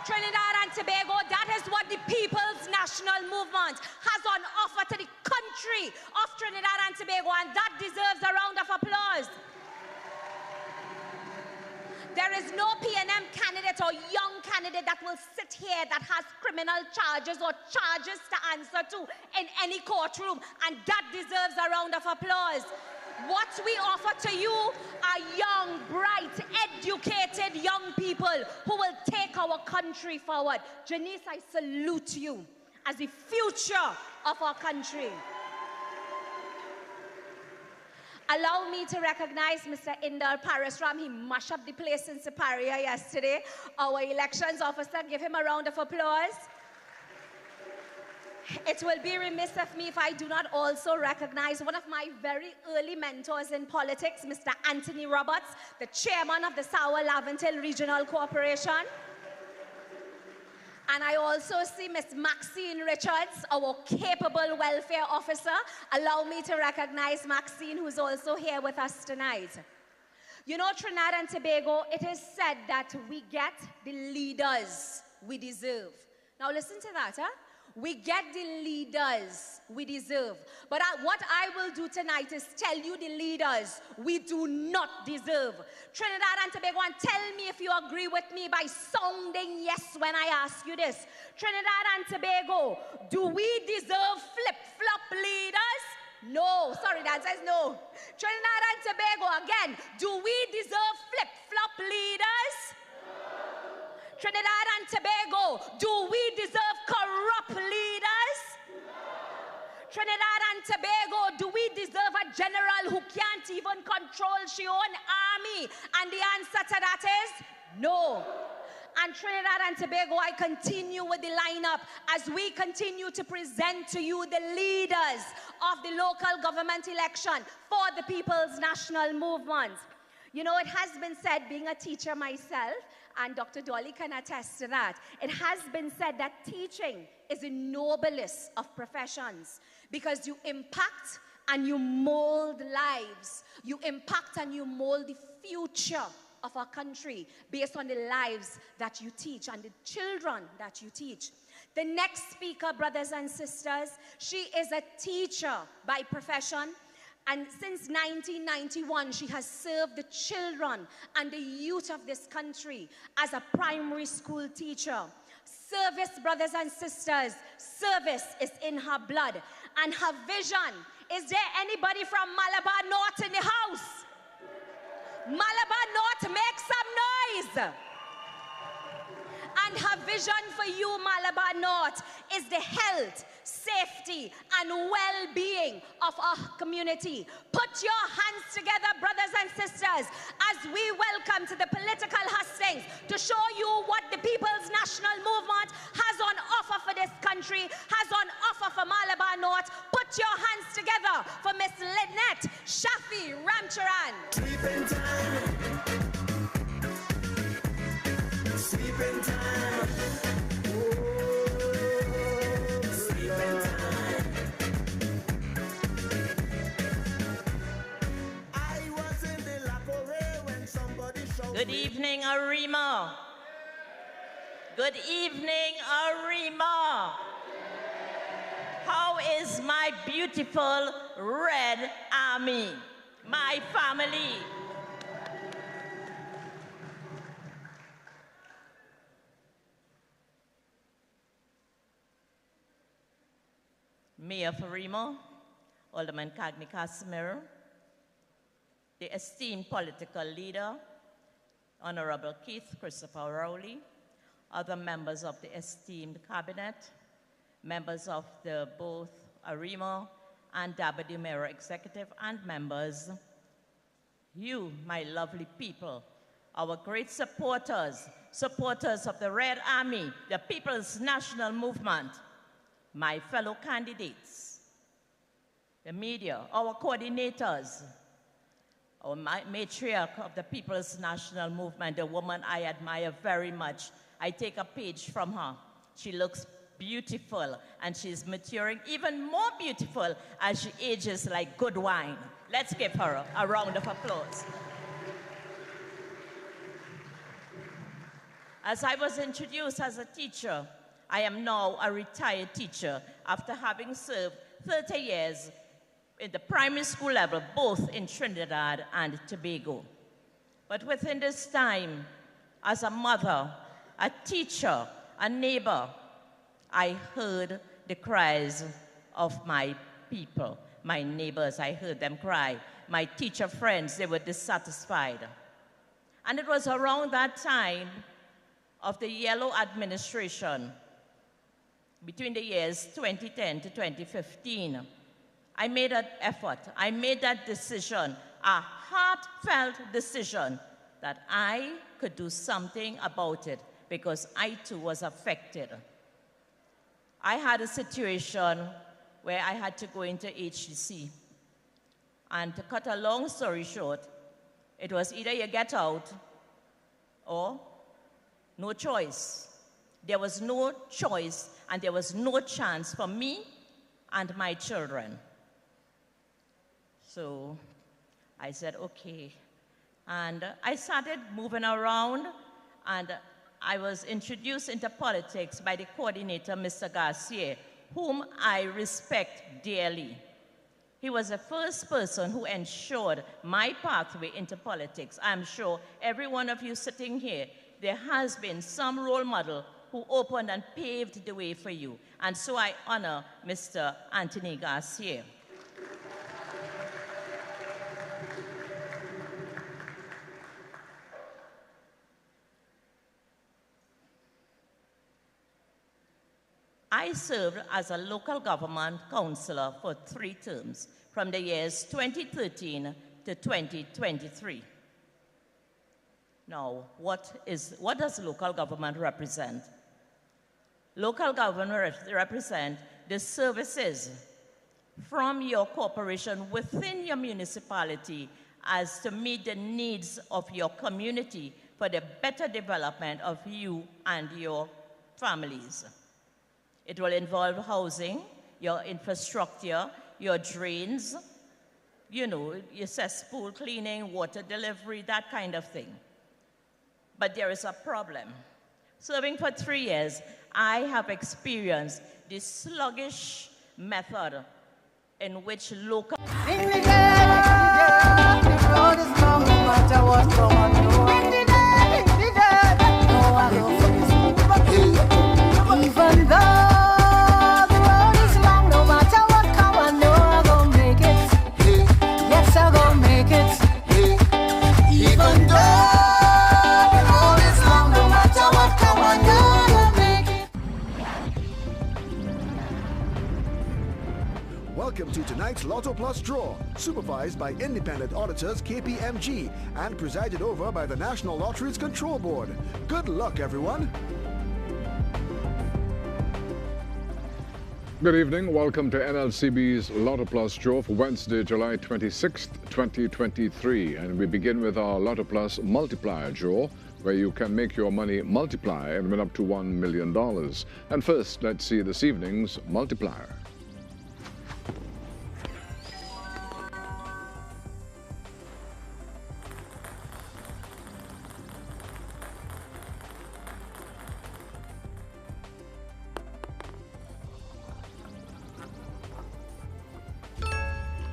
Trinidad and Tobago, that is what the People's National Movement has on offer to the country of Trinidad and Tobago, and that deserves a round of applause. There is no PNM candidate or young candidate that will sit here that has criminal charges or charges to answer to in any courtroom, and that deserves a round of applause. What we offer to you are young, bright, educated young people who will take our country forward. Janice, I salute you as the future of our country. Allow me to recognize Mr. Indar Parasram. He mashed up the place in Siparia yesterday. Our elections officer, give him a round of applause. It will be remiss of me if I do not also recognize one of my very early mentors in politics, Mr. Anthony Roberts, the chairman of the Sour-Laventille Regional Corporation. And I also see Ms. Maxine Richards, our capable welfare officer. Allow me to recognize Maxine, who's also here with us tonight. You know, Trinidad and Tobago, it is said that we get the leaders we deserve. Now listen to that, huh? We get the leaders we deserve. But what I will do tonight is tell you the leaders we do not deserve. Trinidad and Tobago, and tell me if you agree with me by sounding yes when I ask you this. Trinidad and Tobago, do we deserve flip-flop leaders? No. Sorry, Dan says no. Trinidad and Tobago, again, do we deserve flip-flop leaders? Trinidad and Tobago, do we deserve corrupt leaders? Trinidad and Tobago, do we deserve a general who can't even control her own army? And the answer to that is no. And Trinidad and Tobago, I continue with the lineup as we continue to present to you the leaders of the local government election for the People's National Movement. You know, it has been said, being a teacher myself, and Dr. Dolly can attest to that, it has been said that teaching is the noblest of professions because you impact and you mold lives. You impact and you mold the future of our country based on the lives that you teach and the children that you teach. The next speaker, brothers and sisters, she is a teacher by profession, and since 1991 she has served the children and the youth of this country as a primary school teacher. Service, brothers and sisters, service is in her blood and her vision. Is there anybody from Malabar North in the house? Malabar North, make some noise. And her vision for you, Malabar North, is the health, safety, and well-being of our community. Put your hands together, brothers and sisters, as we welcome to the political hustings to show you what the People's National Movement has on offer for this country, has on offer for Malabar North. Put your hands together for Miss Lynette Shafi Ramcharan. Sleeping time. Sleeping time. Oh, sleeping time. I was in the laboratory when somebody showed Good evening, Arima. Good evening, Arima. How is my beautiful Red Army, my family? Mayor of Arima, Alderman Cagney Casimiro, the esteemed political leader, Honorable Keith Christopher Rowley, other members of the esteemed cabinet, members of the both Arima and Dabadi Mayor Executive, and members, you, my lovely people, our great supporters, supporters of the Red Army, the People's National Movement, my fellow candidates, the media, our coordinators, our matriarch of the People's National Movement, a woman I admire very much. I take a page from her. She looks beautiful, and she's maturing even more beautiful as she ages like good wine. Let's give her a round of applause. As I was introduced as a teacher, I am now a retired teacher after having served 30 years in the primary school level, both in Trinidad and Tobago. But within this time, as a mother, a teacher, a neighbor, I heard the cries of my people, my neighbors. I heard them cry. My teacher friends, they were dissatisfied. And it was around that time of the yellow administration, between the years 2010 to 2015, I made an effort. I made that decision, a heartfelt decision, that I could do something about it because I too was affected. I had a situation where I had to go into HDC. And to cut a long story short, it was either you get out or no choice. There was no choice, and there was no chance for me and my children. So I said, okay. And I started moving around, and I was introduced into politics by the coordinator, Mr. Garcia, whom I respect dearly. He was the first person who ensured my pathway into politics. I'm sure every one of you sitting here, there has been some role model who opened and paved the way for you. And so I honor Mr. Anthony Garcia. I served as a local government councillor for 3 terms, from the years 2013 to 2023. Now, what does local government represent? Local government represent the services from your corporation within your municipality as to meet the needs of your community for the better development of you and your families. It will involve housing, your infrastructure, your drains, you know, your cesspool cleaning, water delivery, that kind of thing. But there is a problem. Serving for 3 years, I have experienced the sluggish method in which local... Even though the road is long, no matter what come, I know I'm gonna make it. Yes, I'm gonna make it. Even though the road is long, no matter what come, I know I'm gonna make it. Welcome to tonight's Lotto Plus draw, supervised by independent auditors KPMG and presided over by the National Lotteries Control Board. Good luck, everyone. Good evening. Welcome to NLCB's Lotto Plus draw for Wednesday, July 26th, 2023. And we begin with our Lotto Plus multiplier draw, where you can make your money multiply and win up to $1 million. And first, let's see this evening's multiplier.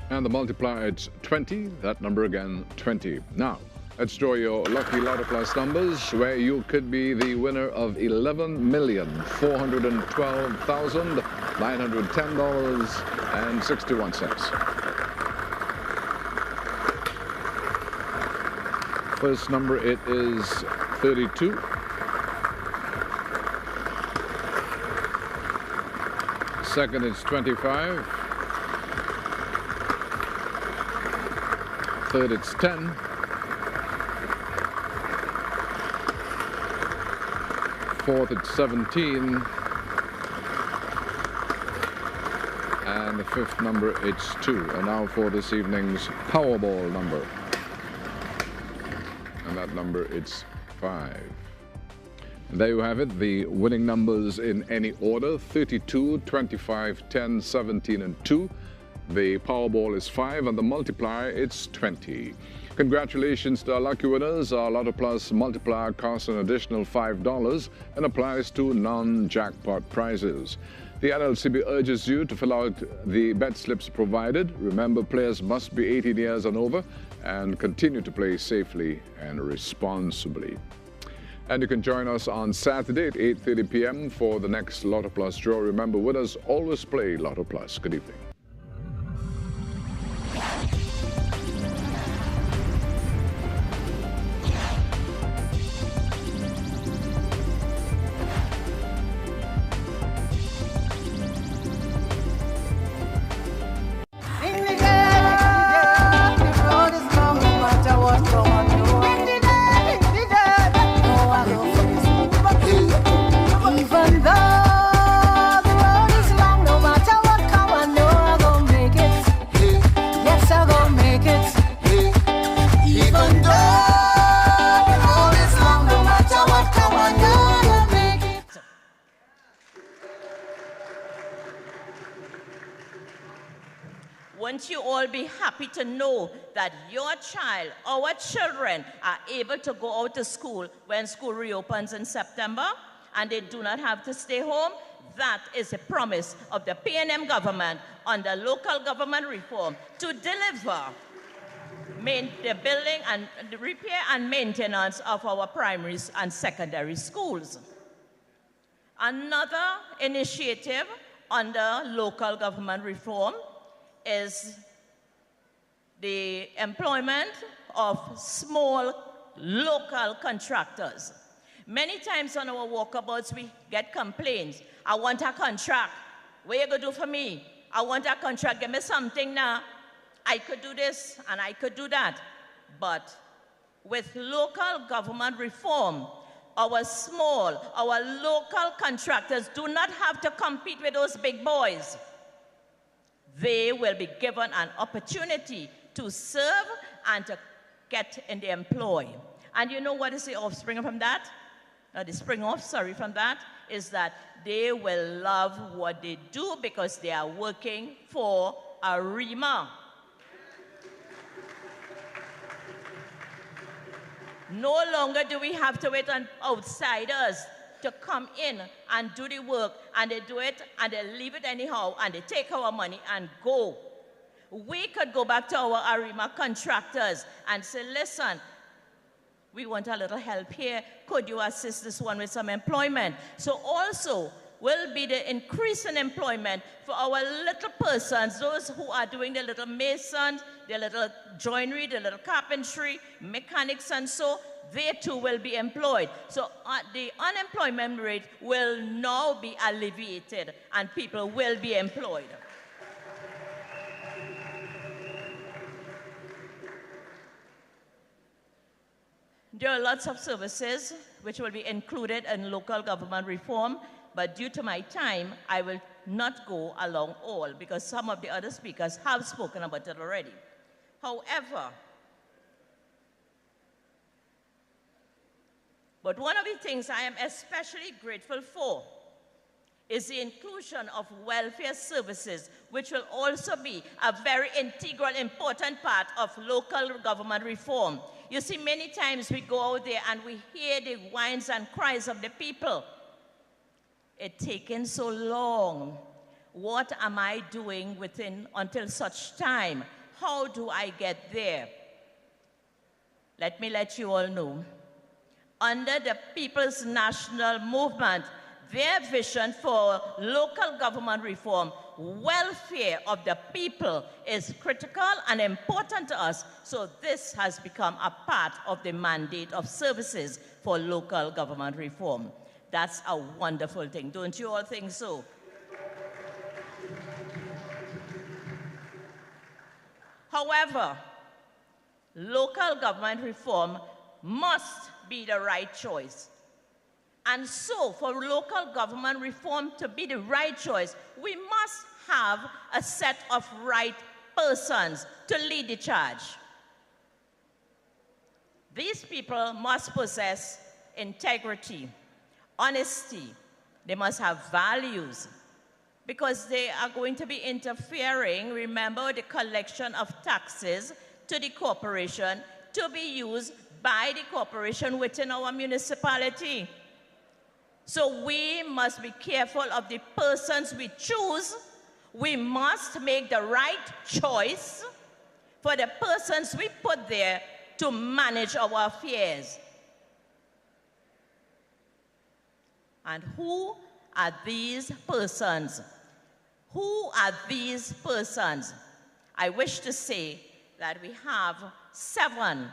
And the multiplier, it's 20. That number again, 20. Now, let's draw your lucky Lotto Plus numbers, where you could be the winner of $11,412,910.61. First number, it is 32. Second, it's 25. Third, it's 10. Fourth, it's 17. And the fifth number, it's 2. And now for this evening's Powerball number. And that number, it's 5. And there you have it, the winning numbers in any order: 32, 25, 10, 17, and 2. The Powerball is 5, and the multiplier, it's 20. Congratulations to our lucky winners. Our Lotto Plus multiplier costs an additional $5 and applies to non-jackpot prizes. The NLCB urges you to fill out the bet slips provided. Remember, players must be 18 years and over and continue to play safely and responsibly. And you can join us on Saturday at 8:30 p.m. for the next Lotto Plus draw. Remember, winners always play Lotto Plus. Good evening. Even though the road is long, no matter what come, I know I'm gonna make it. Yes, I'm gonna make it. Even though the road is long, no matter what come, I know I'm gonna make it. Won't you all be happy to know that your child, our children, are able to go out to school when school reopens in September, and they do not have to stay home? That is a promise of the PNM government under local government reform to deliver the building and the repair and maintenance of our primary and secondary schools. Another initiative under local government reform is the employment of small local contractors. Many times on our walkabouts, we get complaints. I want a contract. What you gonna do for me? I want a contract. Give me something now. I could do this and I could do that. But with local government reform, our local contractors do not have to compete with those big boys. They will be given an opportunity to serve and to get in the employ. And you know what is the offspring from that? The spring-off, from that, is that they will love what they do because they are working for Arima. No longer do we have to wait on outsiders to come in and do the work, and they do it and they leave it anyhow, and they take our money and go. We could go back to our Arima contractors and say, listen, we want a little help here. Could you assist this one with some employment? So also will be the increase in employment for our little persons, those who are doing the little masons, the little joinery, the little carpentry, mechanics, and so they too will be employed. So the unemployment rate will now be alleviated and people will be employed. There are lots of services which will be included in local government reform, but due to my time, I will not go along all because some of the other speakers have spoken about it already. However, but one of the things I am especially grateful for is the inclusion of welfare services, which will also be a very integral, important part of local government reform. You see, many times we go out there and we hear the whines and cries of the people. It's taken so long. What am I doing until such time? How do I get there? Let me let you all know. Under the People's National Movement, their vision for local government reform, welfare of the people is critical and important to us. So this has become a part of the mandate of services for local government reform. That's a wonderful thing. Don't you all think so? However, local government reform must be the right choice. And so, for local government reform to be the right choice, we must have a set of right persons to lead the charge. These people must possess integrity, honesty. They must have values, because they are going to be interfering, remember, the collection of taxes to the corporation to be used by the corporation within our municipality. So we must be careful of the persons we choose. We must make the right choice for the persons we put there to manage our affairs. And who are these persons? Who are these persons? I wish to say that we have 7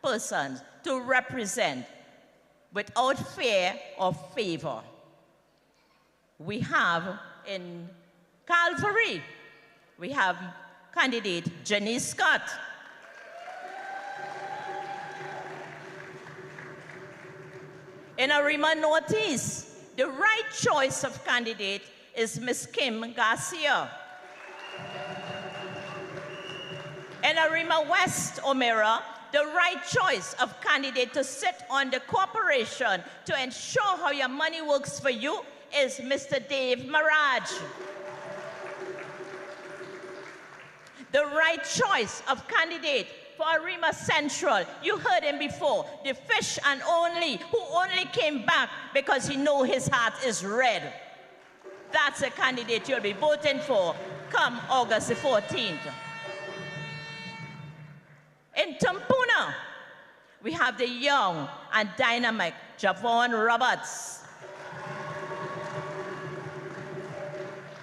persons to represent without fear or favor. We have in Calvary, we have candidate Jenny Scott. In Arima Northeast, the right choice of candidate is Ms. Kim Garcia. In Arima West, Omera, the right choice of candidate to sit on the corporation to ensure how your money works for you is Mr. Dave Maraj. The right choice of candidate for Arima Central, you heard him before, the fish and only, who only came back because he knows his heart is red. That's a candidate you'll be voting for come August the 14th. In Tampuna, we have the young and dynamic Javon Roberts.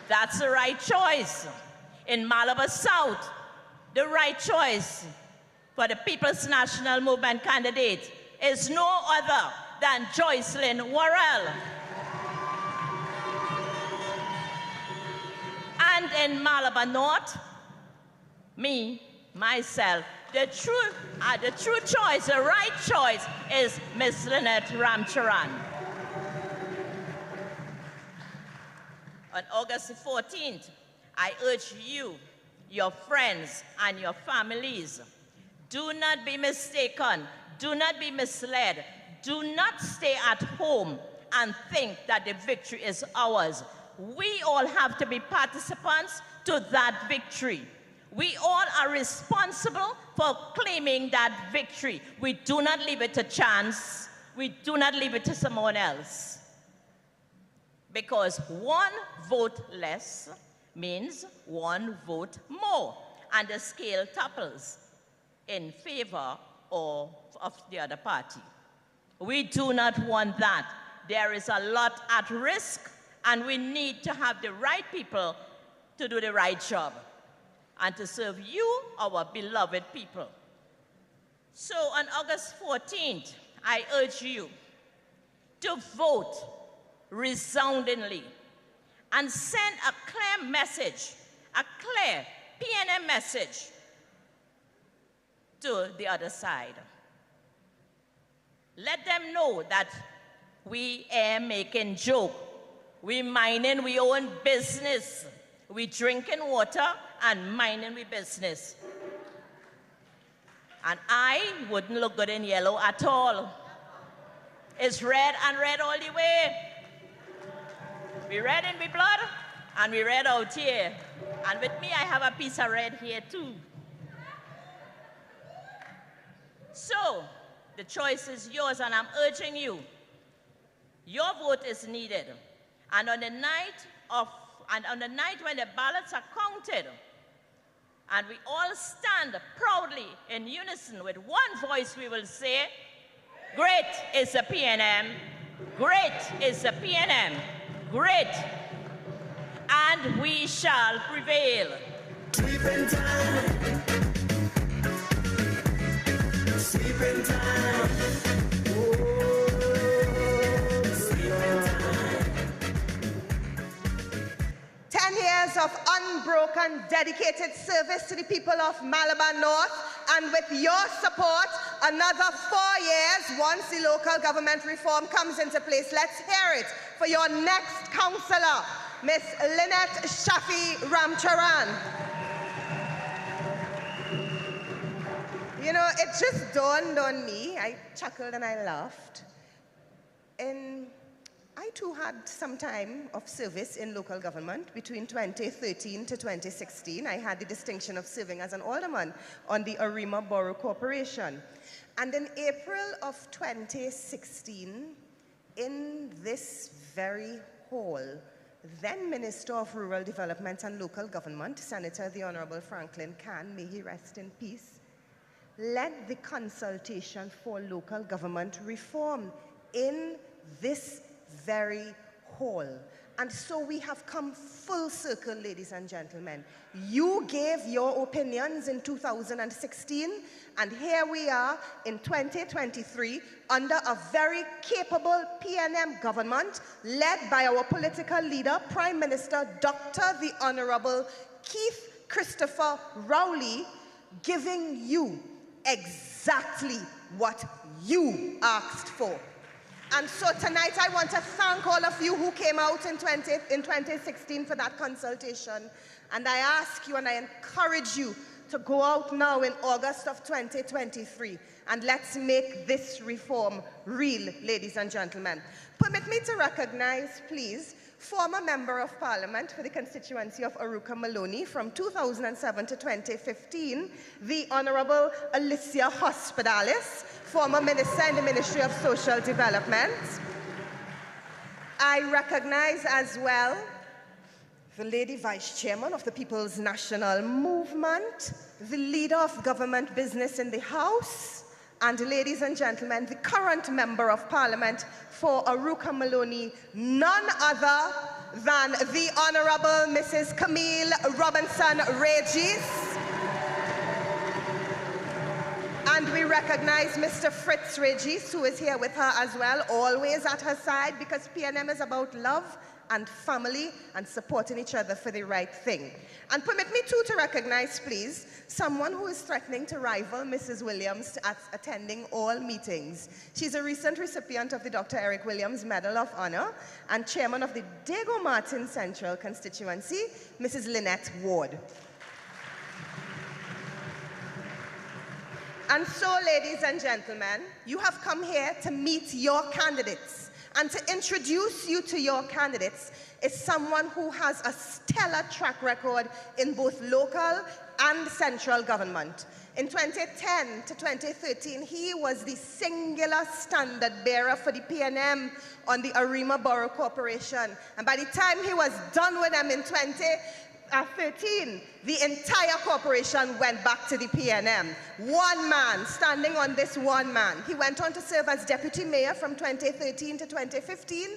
That's the right choice. In Malabar South, the right choice for the People's National Movement candidate is no other than Joycelyn Worrell. And in Malabar North, myself, the true choice, the right choice is Ms. Lynette Ramcharan. On August the 14th, I urge you, your friends, and your families, do not be mistaken, do not be misled, do not stay at home and think that the victory is ours. We all have to be participants to that victory. We all are responsible for claiming that victory. We do not leave it to chance. We do not leave it to someone else. Because one vote less means one vote more, and the scale topples in favor of the other party. We do not want that. There is a lot at risk, and we need to have the right people to do the right job and to serve you, our beloved people. So on August 14th, I urge you to vote resoundingly and send a clear message, a clear PNM message to the other side. Let them know that we ain't making joke. We minding we own business. We drinking water and minding we business. And I wouldn't look good in yellow at all. It's red and red all the way. We red in my blood and we red out here. And with me, I have a piece of red here too. So, the choice is yours, and I'm urging you. Your vote is needed. And on the night when the ballots are counted, and we all stand proudly in unison with one voice, we will say, great is the PNM, great is the PNM, great, and we shall prevail. Sleeping time. Sleeping time. Oh, sleeping time. 10 years of unbroken, dedicated service to the people of Malabar North, and with your support, another 4 years once the local government reform comes into place. Let's hear it for your next councillor, Miss Lynette Shafi Ramcharan. You know, it just dawned on me, I chuckled and I laughed. And I too had some time of service in local government between 2013 to 2016. I had the distinction of serving as an alderman on the Arima Borough Corporation. And in April of 2016, in this very hall, then Minister of Rural Development and Local Government, Senator the Honorable Franklin Can, may he rest in peace, led the consultation for local government reform in this very hall. And so we have come full circle, ladies and gentlemen. You gave your opinions in 2016, and here we are in 2023 under a very capable PNM government led by our political leader, Prime Minister Dr. the Honorable Keith Christopher Rowley, giving you exactly what you asked for. And so tonight I want to thank all of you who came out in 2016 for that consultation. And I ask you and I encourage you to go out now in August of 2023 and let's make this reform real, ladies and gentlemen. Permit me to recognize, please, former Member of Parliament for the constituency of Aruka Maloney from 2007 to 2015, the Honorable Alicia Hospitalis, former Minister in the Ministry of Social Development. I recognize as well the Lady Vice Chairman of the People's National Movement, the Leader of Government Business in the House, and ladies and gentlemen, the current Member of Parliament for Aruka Maloney, none other than the Honorable Mrs. Camille Robinson-Regis. And we recognize Mr. Fritz Regis, who is here with her as well, always at her side, because PNM is about love and family and supporting each other for the right thing. And permit me too to recognize, please, someone who is threatening to rival Mrs. Williams at attending all meetings. She's a recent recipient of the Dr. Eric Williams Medal of Honor and chairman of the Diego Martin Central constituency, Mrs. Lynette Ward. And so, ladies and gentlemen, you have come here to meet your candidates. And to introduce you to your candidates is someone who has a stellar track record in both local and central government. In 2010 to 2013, he was the singular standard bearer for the PNM on the Arima Borough Corporation. And by the time he was done with them in 2013, the entire corporation went back to the PNM. One man, standing on this one man. He went on to serve as deputy mayor from 2013 to 2015,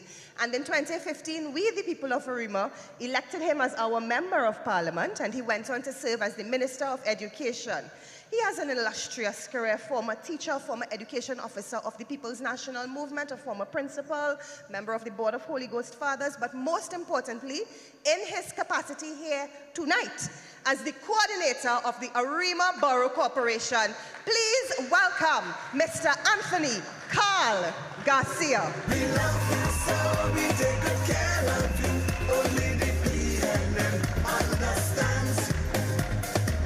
and in 2015, we, the people of Arima, elected him as our member of parliament, and he went on to serve as the Minister of Education. He has an illustrious career, former teacher, former education officer of the People's National Movement, a former principal, member of the Board of Holy Ghost Fathers, but most importantly, in his capacity here tonight as the coordinator of the Arima Borough Corporation. Please welcome Mr. Anthony Carl Garcia. We love you so, we take good care of you. Only the PNM understands.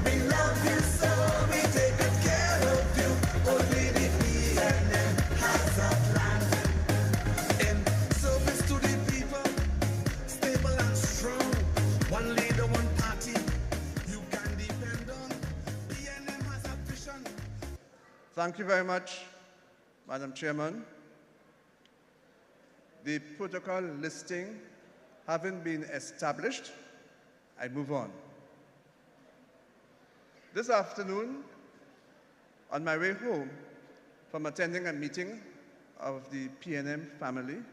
We love you so, we take good care of you. Only the PNM has a plan. In service to the people, stable and strong. One leader, one party, you can depend on. PNM has a vision. Thank you very much, Madam Chairman. The protocol listing having been established, I move on. This afternoon, on my way home from attending a meeting of the PNM family,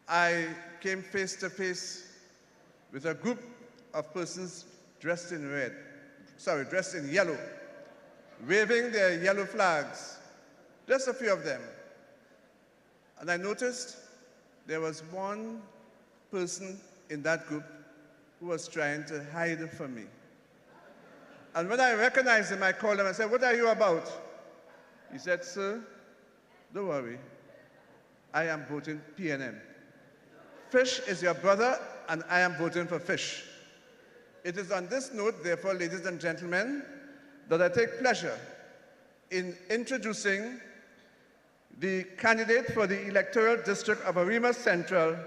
I came face to face with a group of persons dressed in yellow, waving their yellow flags, just a few of them. And I noticed there was one person in that group who was trying to hide from me. And when I recognized him, I called him and said, "What are you about?" He said, "Sir, don't worry. I am voting PNM. Fish is your brother, and I am voting for Fish." It is on this note, therefore, ladies and gentlemen, that I take pleasure in introducing the candidate for the electoral district of Arima Central,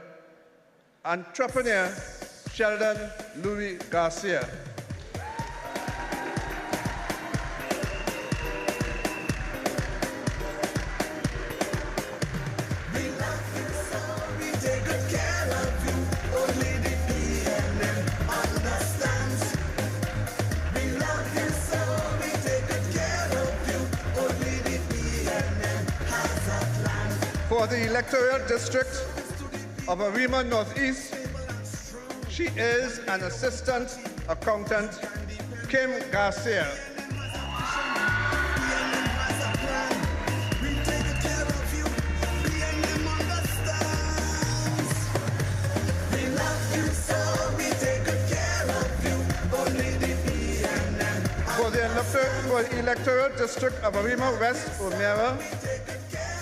entrepreneur Sheldon Louis Garcia. For the electoral district of Arima Northeast, she is an assistant accountant, Kim Garcia. For the electoral district of Arima West Umera,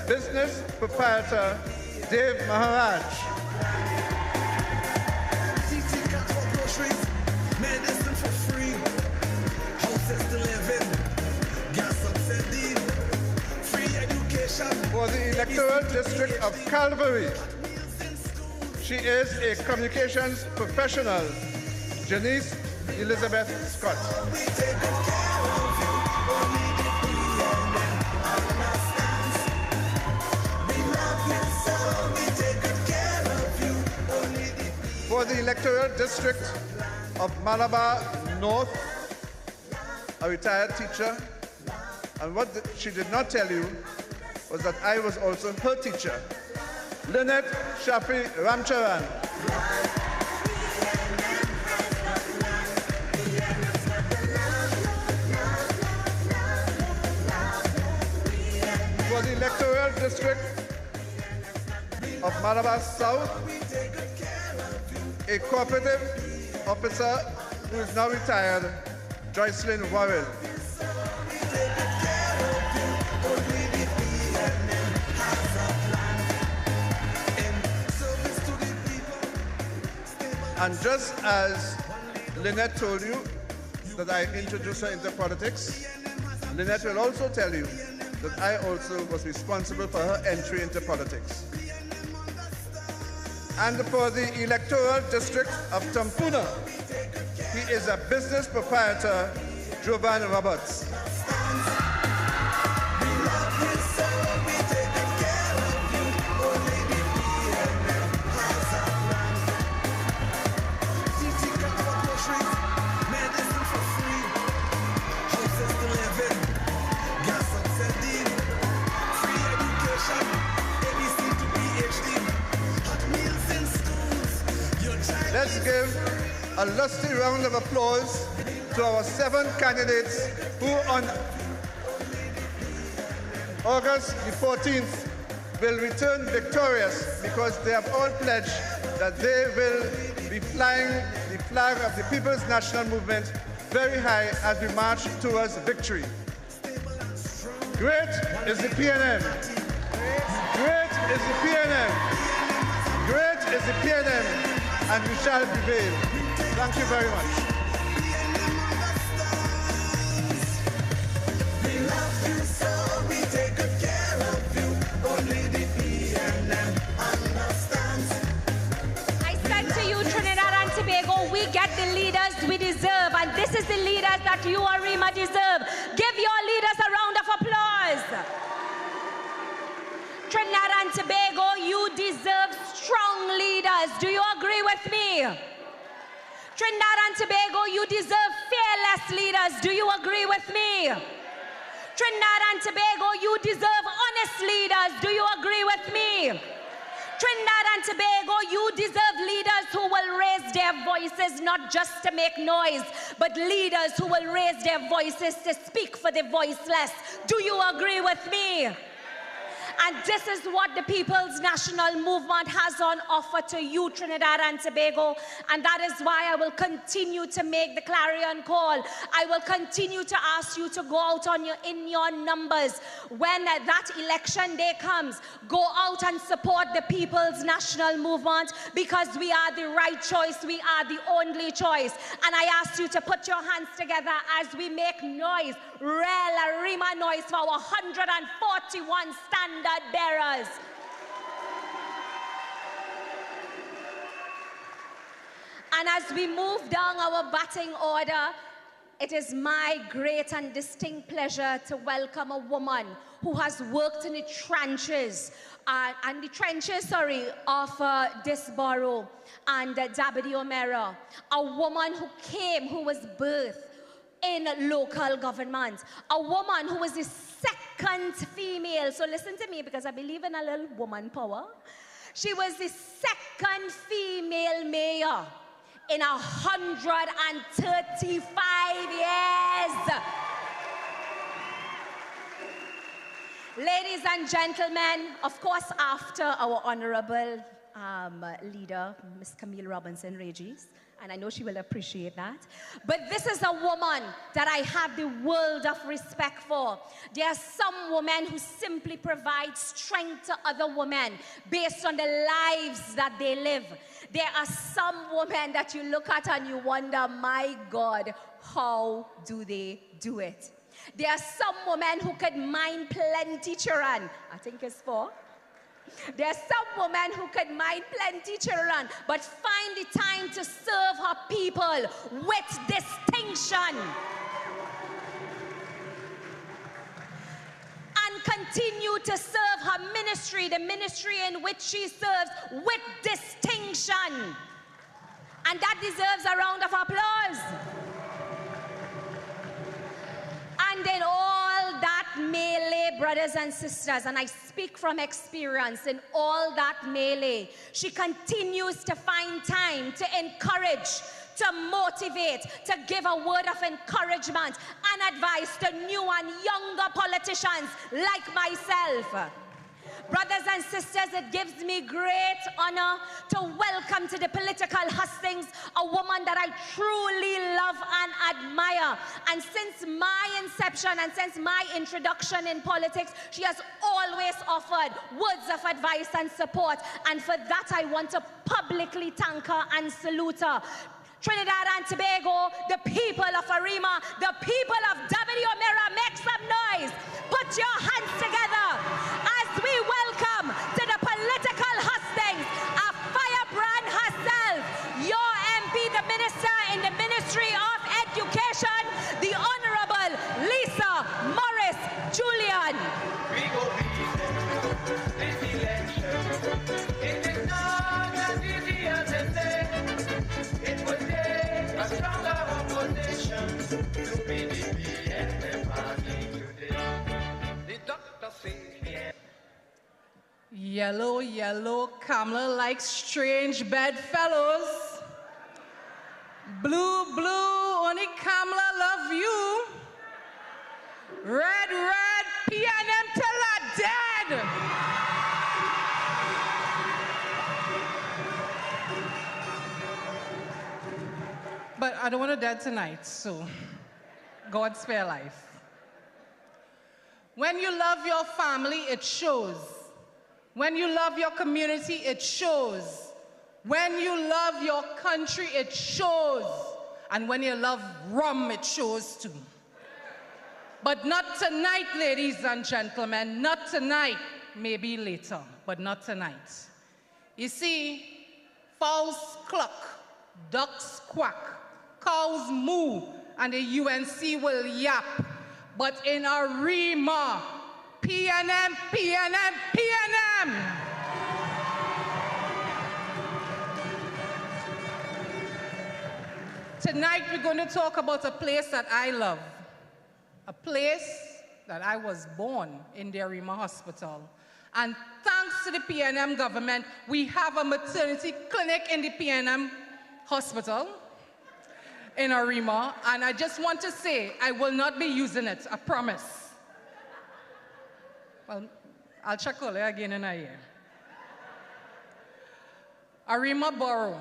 business proprietor Dave Maharaj. Medicine for free, houses to live in, gas subsidy, free education. For the electoral district of Calvary, she is a communications professional, Janice Elizabeth Scott. For the electoral district of Malabar North, a retired teacher, and what she did not tell you was that I was also her teacher, Lynette Shafi Ramcharan. For the electoral district of Malabar South, a cooperative officer who is now retired, Joycelyn Warrell. And just as Lynette told you that I introduced her into politics, Lynette will also tell you that I also was responsible for her entry into politics. And for the electoral district of Tampuna, he is a business proprietor, Jovan Roberts. Let's give a lusty round of applause to our 7 candidates who on August the 14th will return victorious, because they have all pledged that they will be flying the flag of the People's National Movement very high as we march towards victory. Great is the PNM. Great is the PNM. Great is the PNM. And we shall prevail. Thank you very much. We love you so, we take good care of you. Only the PNM understands. I said to you, Trinidad and Tobago, we get the leaders we deserve, and this is the leaders that you, Arima, deserve. Give your leaders a round of applause. Trinidad and Tobago, you deserve strong leaders. Do you agree with me? Trinidad and Tobago, you deserve fearless leaders. Do you agree with me? Trinidad and Tobago, you deserve honest leaders. Do you agree with me? Trinidad and Tobago, you deserve leaders who will raise their voices not just to make noise, but leaders who will raise their voices to speak for the voiceless. Do you agree with me? And this is what the People's National Movement has on offer to you, Trinidad and Tobago. And that is why I will continue to make the clarion call. I will continue to ask you to go out in your numbers. When that election day comes, go out and support the People's National Movement, because we are the right choice. We are the only choice. And I ask you to put your hands together as we make noise, real Arima noise, for our 141 standard bearers. And as we move down our batting order, it is my great and distinct pleasure to welcome a woman who has worked in the trenches, of this borough and Dabidi O'Meara, a woman who was birthed in local government, a woman who was the second female. So listen to me, because I believe in a little woman power. She was the second female mayor in 135 years. Ladies and gentlemen, of course, after our honorable leader, Ms. Camille Robinson Regis, and I know she will appreciate that. But this is a woman that I have the world of respect for. There are some women who simply provide strength to other women based on the lives that they live. There are some women that you look at and you wonder, my God, how do they do it? There are some women who could mind plenty children. I think it's 4. There are some women who could mind plenty children, but find the time to serve her people with distinction. And continue to serve her ministry, the ministry in which she serves, with distinction. And that deserves a round of applause. And in all that melee, brothers and sisters, and I speak from experience, in all that melee, she continues to find time to encourage, to motivate, to give a word of encouragement and advice to new and younger politicians like myself. Brothers and sisters, it gives me great honor to welcome to the political hustings a woman that I truly love and admire. And since my inception and since my introduction in politics, she has always offered words of advice and support. And for that, I want to publicly thank her and salute her. Trinidad and Tobago, the people of Arima, the people of W. Mira, make some noise. Put your hands together as we welcome to the political hustings a firebrand herself, your MP, the Minister in the Ministry of Education, the Honorable Lisa Morris Julian. We go this election. It is not as easy as they say. It will take a stronger opposition to be the PNM party today. The doctor says Yellow, yellow, Kamala likes strange bedfellows. Blue, blue, only Kamala love you. Red, red, PNM till I dead. But I don't want to dead tonight, so God spare life. When you love your family, it shows. When you love your community, it shows. When you love your country, it shows. And when you love rum, it shows too. But not tonight, ladies and gentlemen, not tonight. Maybe later, but not tonight. You see, fowls cluck, ducks quack, cows moo, and the UNC will yap. But in Arima, PNM, PNM, PNM. Tonight we're going to talk about a place that I love. A place that I was born in the Arima Hospital. And thanks to the PNM government, we have a maternity clinic in the PNM Hospital in Arima. And I just want to say, I will not be using it, I promise. Well, I'll check all again in a year. Arima Borough.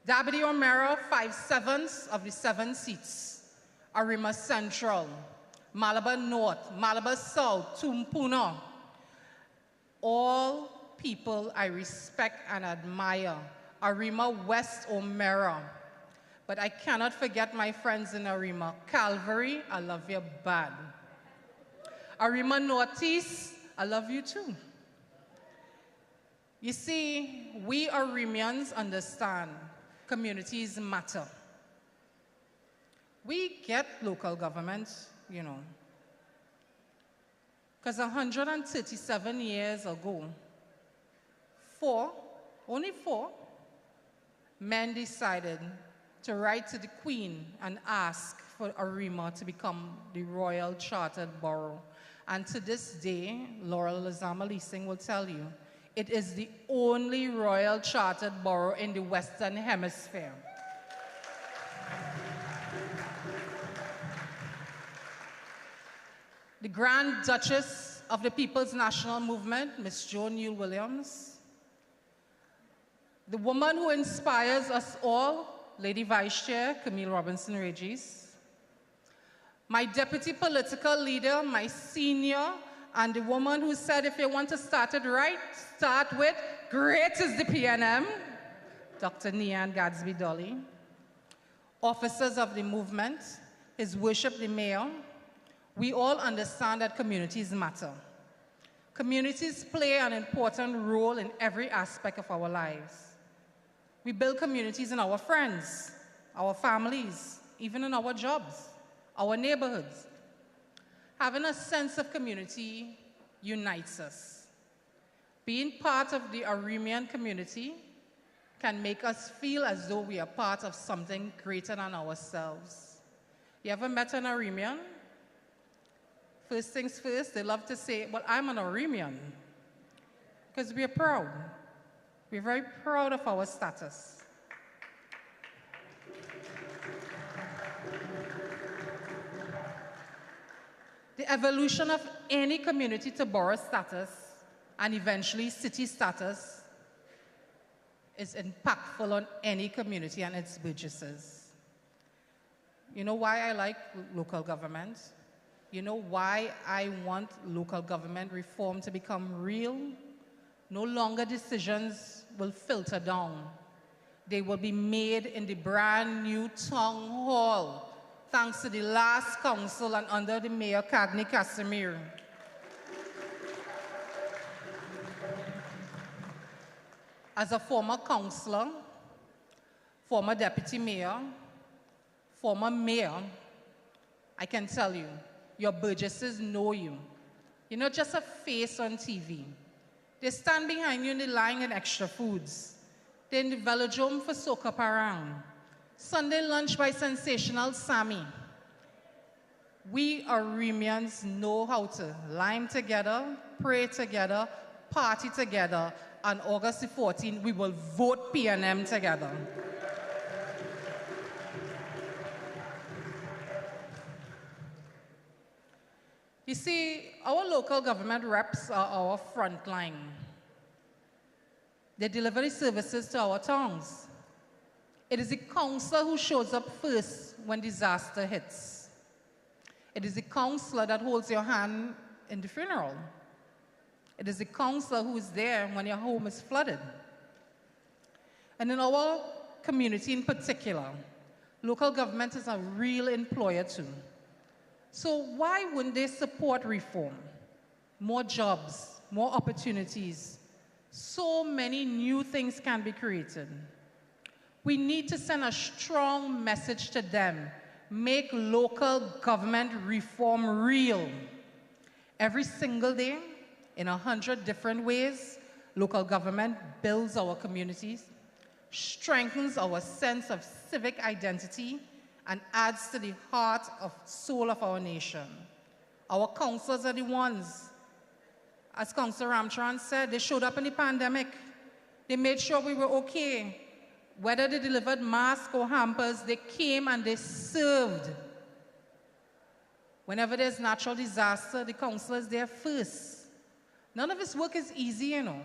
Dabity O'Mara, 5/7 of the 7 seats. Arima Central, Malabar North, Malabar South, Tumpuna. All people I respect and admire. Arima West O'Mara. But I cannot forget my friends in Arima. Calvary, I love you bad. Arima Northeast, I love you too. You see, we Arimians understand communities matter. We get local government, you know, because 137 years ago, only four men decided to write to the Queen and ask for Arima to become the Royal Chartered Borough. And to this day, Laurel Lazama Leasing will tell you, it is the only Royal Chartered Borough in the Western Hemisphere. The Grand Duchess of the People's National Movement, Miss Joan Yule Williams. The woman who inspires us all, Lady Vice Chair Camille Robinson Regis. My deputy political leader, my senior, and the woman who said if you want to start it right, start with great is the PNM, Dr. Nian Gadsby Dolly. Officers of the movement, His Worship the Mayor, we all understand that communities matter. Communities play an important role in every aspect of our lives. We build communities in our friends, our families, even in our jobs, our neighborhoods. Having a sense of community unites us. Being part of the Arimian community can make us feel as though we are part of something greater than ourselves. You ever met an Arimian? First things first, they love to say, well, I'm an Arimian. Because we are proud. We're very proud of our status. The evolution of any community to borough status and eventually city status is impactful on any community and its burgesses. You know why I like local government? You know why I want local government reform to become real? No longer decisions will filter down. They will be made in the brand new town hall, thanks to the last council and under the Mayor Cagney Casimir. As a former councillor, former deputy mayor, former mayor, I can tell you, your burgesses know you. You're not just a face on TV. They stand behind you in the line and extra foods. They're in the velodrome for Soca Parang. Sunday lunch by Sensational Sammy. We Arimians know how to lime together, pray together, party together. On August the 14th, we will vote PNM together. You see, our local government reps are our front line. They deliver the services to our towns. It is the councillor who shows up first when disaster hits. It is the councillor that holds your hand in the funeral. It is the councillor who is there when your home is flooded. And in our community in particular, local government is a real employer too. So why wouldn't they support reform? More jobs, more opportunities. So many new things can be created. We need to send a strong message to them. Make local government reform real. Every single day, in 100 different ways, local government builds our communities, strengthens our sense of civic identity, and adds to the heart of soul of our nation. Our councillors are the ones. As Councillor Ramcharan said, they showed up in the pandemic. They made sure we were okay. Whether they delivered masks or hampers, they came and they served. Whenever there's natural disaster, the councillor is there first. None of this work is easy, you know.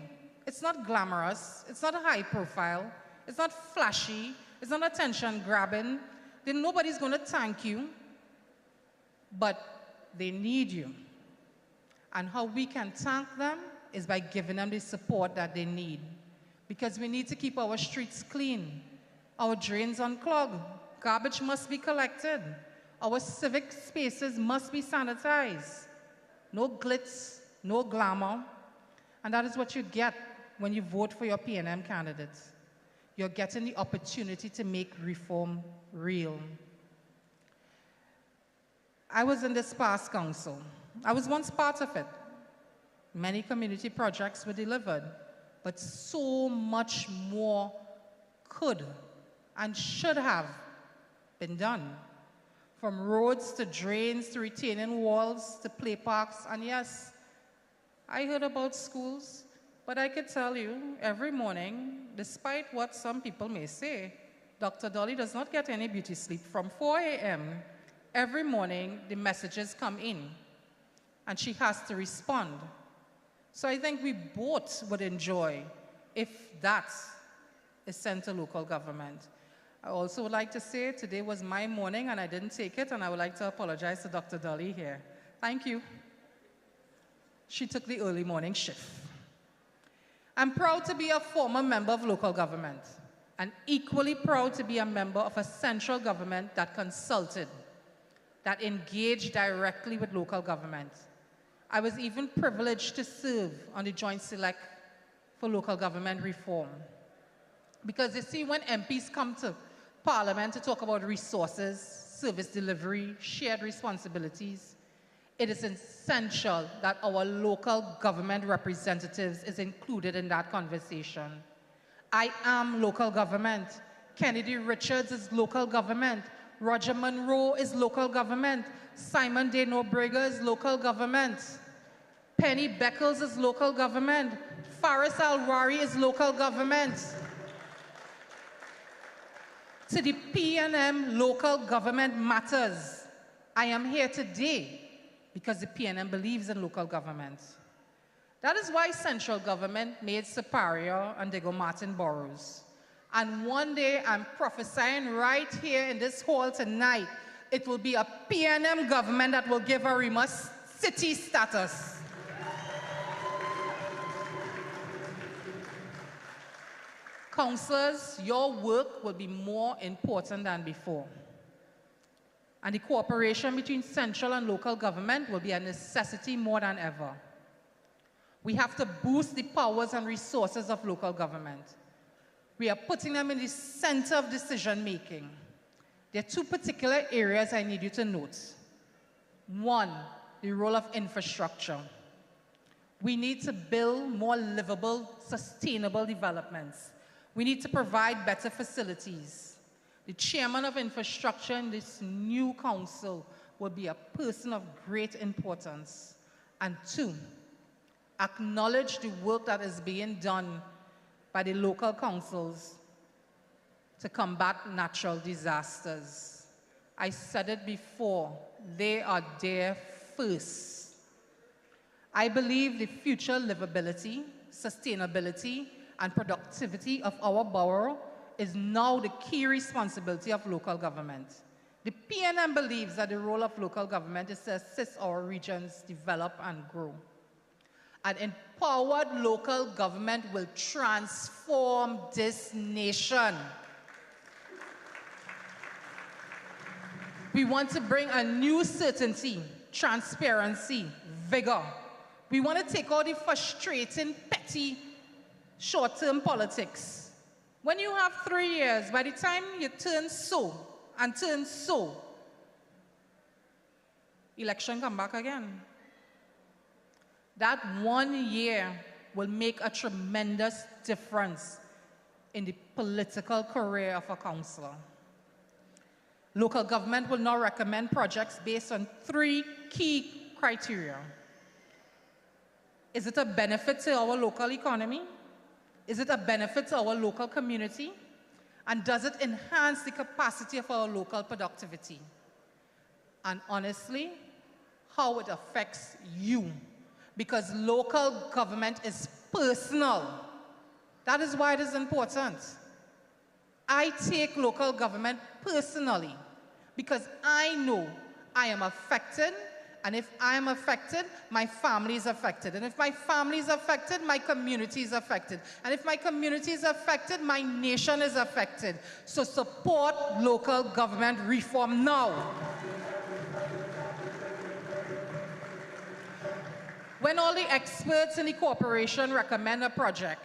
It's not glamorous. It's not high profile. It's not flashy. It's not attention grabbing. Then nobody's going to thank you, but they need you. And how we can thank them is by giving them the support that they need. Because we need to keep our streets clean, our drains unclogged, garbage must be collected, our civic spaces must be sanitized. No glitz, no glamour. And that is what you get when you vote for your PNM candidates. You're getting the opportunity to make reform real. I was in this past council. I was once part of it. Many community projects were delivered, but so much more could and should have been done. From roads to drains to retaining walls to play parks, and yes, I heard about schools, but I could tell you every morning, despite what some people may say, Dr. Dolly does not get any beauty sleep. From 4 a.m., every morning the messages come in, and she has to respond. So I think we both would enjoy if that is sent to local government. I also would like to say today was my morning and I didn't take it, and I would like to apologize to Dr. Dolly here. Thank you. She took the early morning shift. I'm proud to be a former member of local government, and equally proud to be a member of a central government that consulted, that engaged directly with local government. I was even privileged to serve on the Joint Select for Local Government Reform. Because you see, when MPs come to Parliament to talk about resources, service delivery, shared responsibilities, it is essential that our local government representatives is included in that conversation. I am local government. Kennedy Richards is local government. Roger Monroe is local government. Simon De Nobrega is local government. Penny Beckles is local government. Faris Alwari is local government. To the PNM local government matters. I am here today because the PNM believes in local government. That is why central government made Superior and Diego Martin boroughs. And one day, I'm prophesying right here in this hall tonight, it will be a PNM government that will give Arima city status. Councillors, your work will be more important than before. And the cooperation between central and local government will be a necessity more than ever. We have to boost the powers and resources of local government. We are putting them in the center of decision making. There are two particular areas I need you to note. One, the role of infrastructure. We need to build more livable, sustainable developments. We need to provide better facilities. The chairman of infrastructure in this new council will be a person of great importance. And two, acknowledge the work that is being done by the local councils to combat natural disasters. I said it before, they are there first. I believe the future livability, sustainability, and productivity of our borough is now the key responsibility of local government. The PNM believes that the role of local government is to assist our regions develop and grow. An empowered local government will transform this nation. We want to bring a new certainty, transparency, vigor. We want to take all the frustrating, petty, short-term politics. When you have 3 years, by the time you turn so and turn so, election come back again. That 1 year will make a tremendous difference in the political career of a councillor. Local government will now recommend projects based on 3 key criteria. Is it a benefit to our local economy? Is it a benefit to our local community? And does it enhance the capacity of our local productivity? And honestly, how it affects you. Because local government is personal. That is why it is important. I take local government personally because I know I am affected, and if I am affected, my family is affected. And if my family is affected, my community is affected. And if my community is affected, my nation is affected. So support local government reform now. When all the experts in the corporation recommend a project,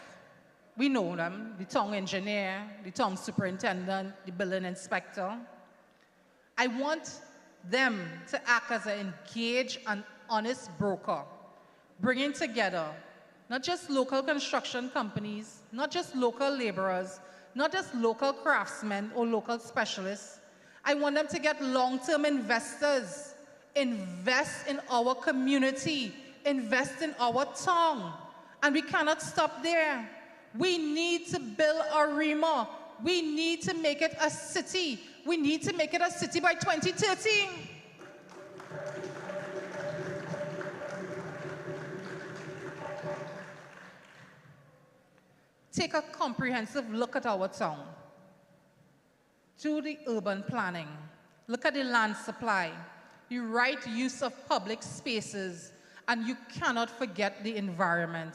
we know them, the town engineer, the town superintendent, the building inspector. I want them to act as an engaged and honest broker, bringing together not just local construction companies, not just local laborers, not just local craftsmen or local specialists. I want them to get long-term investors, invest in our community, invest in our town. And we cannot stop there. We need to build Arima. We need to make it a city. We need to make it a city by 2013. Take a comprehensive look at our town. Do the urban planning. Look at the land supply, the right use of public spaces, and you cannot forget the environment.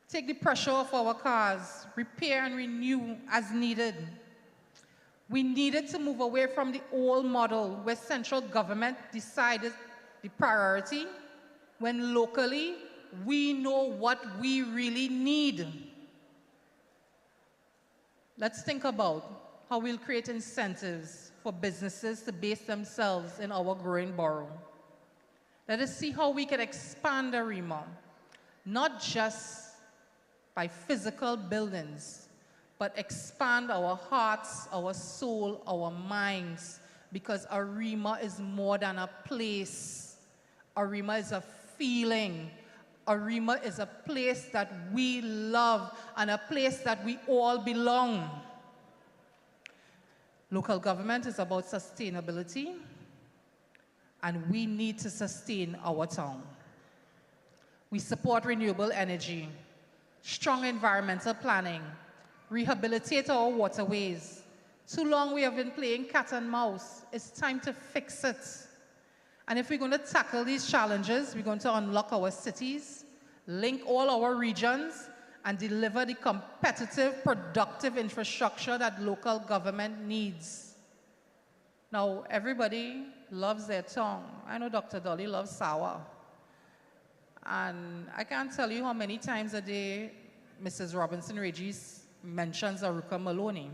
Take the pressure off our cars, repair and renew as needed. We needed to move away from the old model where central government decided the priority, when locally we know what we really need. Let's think about how we'll create incentives for businesses to base themselves in our growing borough. Let us see how we can expand Arima, not just by physical buildings, but expand our hearts, our soul, our minds, because Arima is more than a place. Arima is a feeling. Arima is a place that we love and a place that we all belong. Local government is about sustainability, and we need to sustain our town. We support renewable energy, strong environmental planning, rehabilitate our waterways. Too long we have been playing cat and mouse. It's time to fix it. And if we're going to tackle these challenges, we're going to unlock our cities, link all our regions, and deliver the competitive, productive infrastructure that local government needs. Now, everybody loves their tongue. I know Dr. Dolly loves sour. And I can't tell you how many times a day Mrs. Robinson-Regis mentions Aruka Maloney.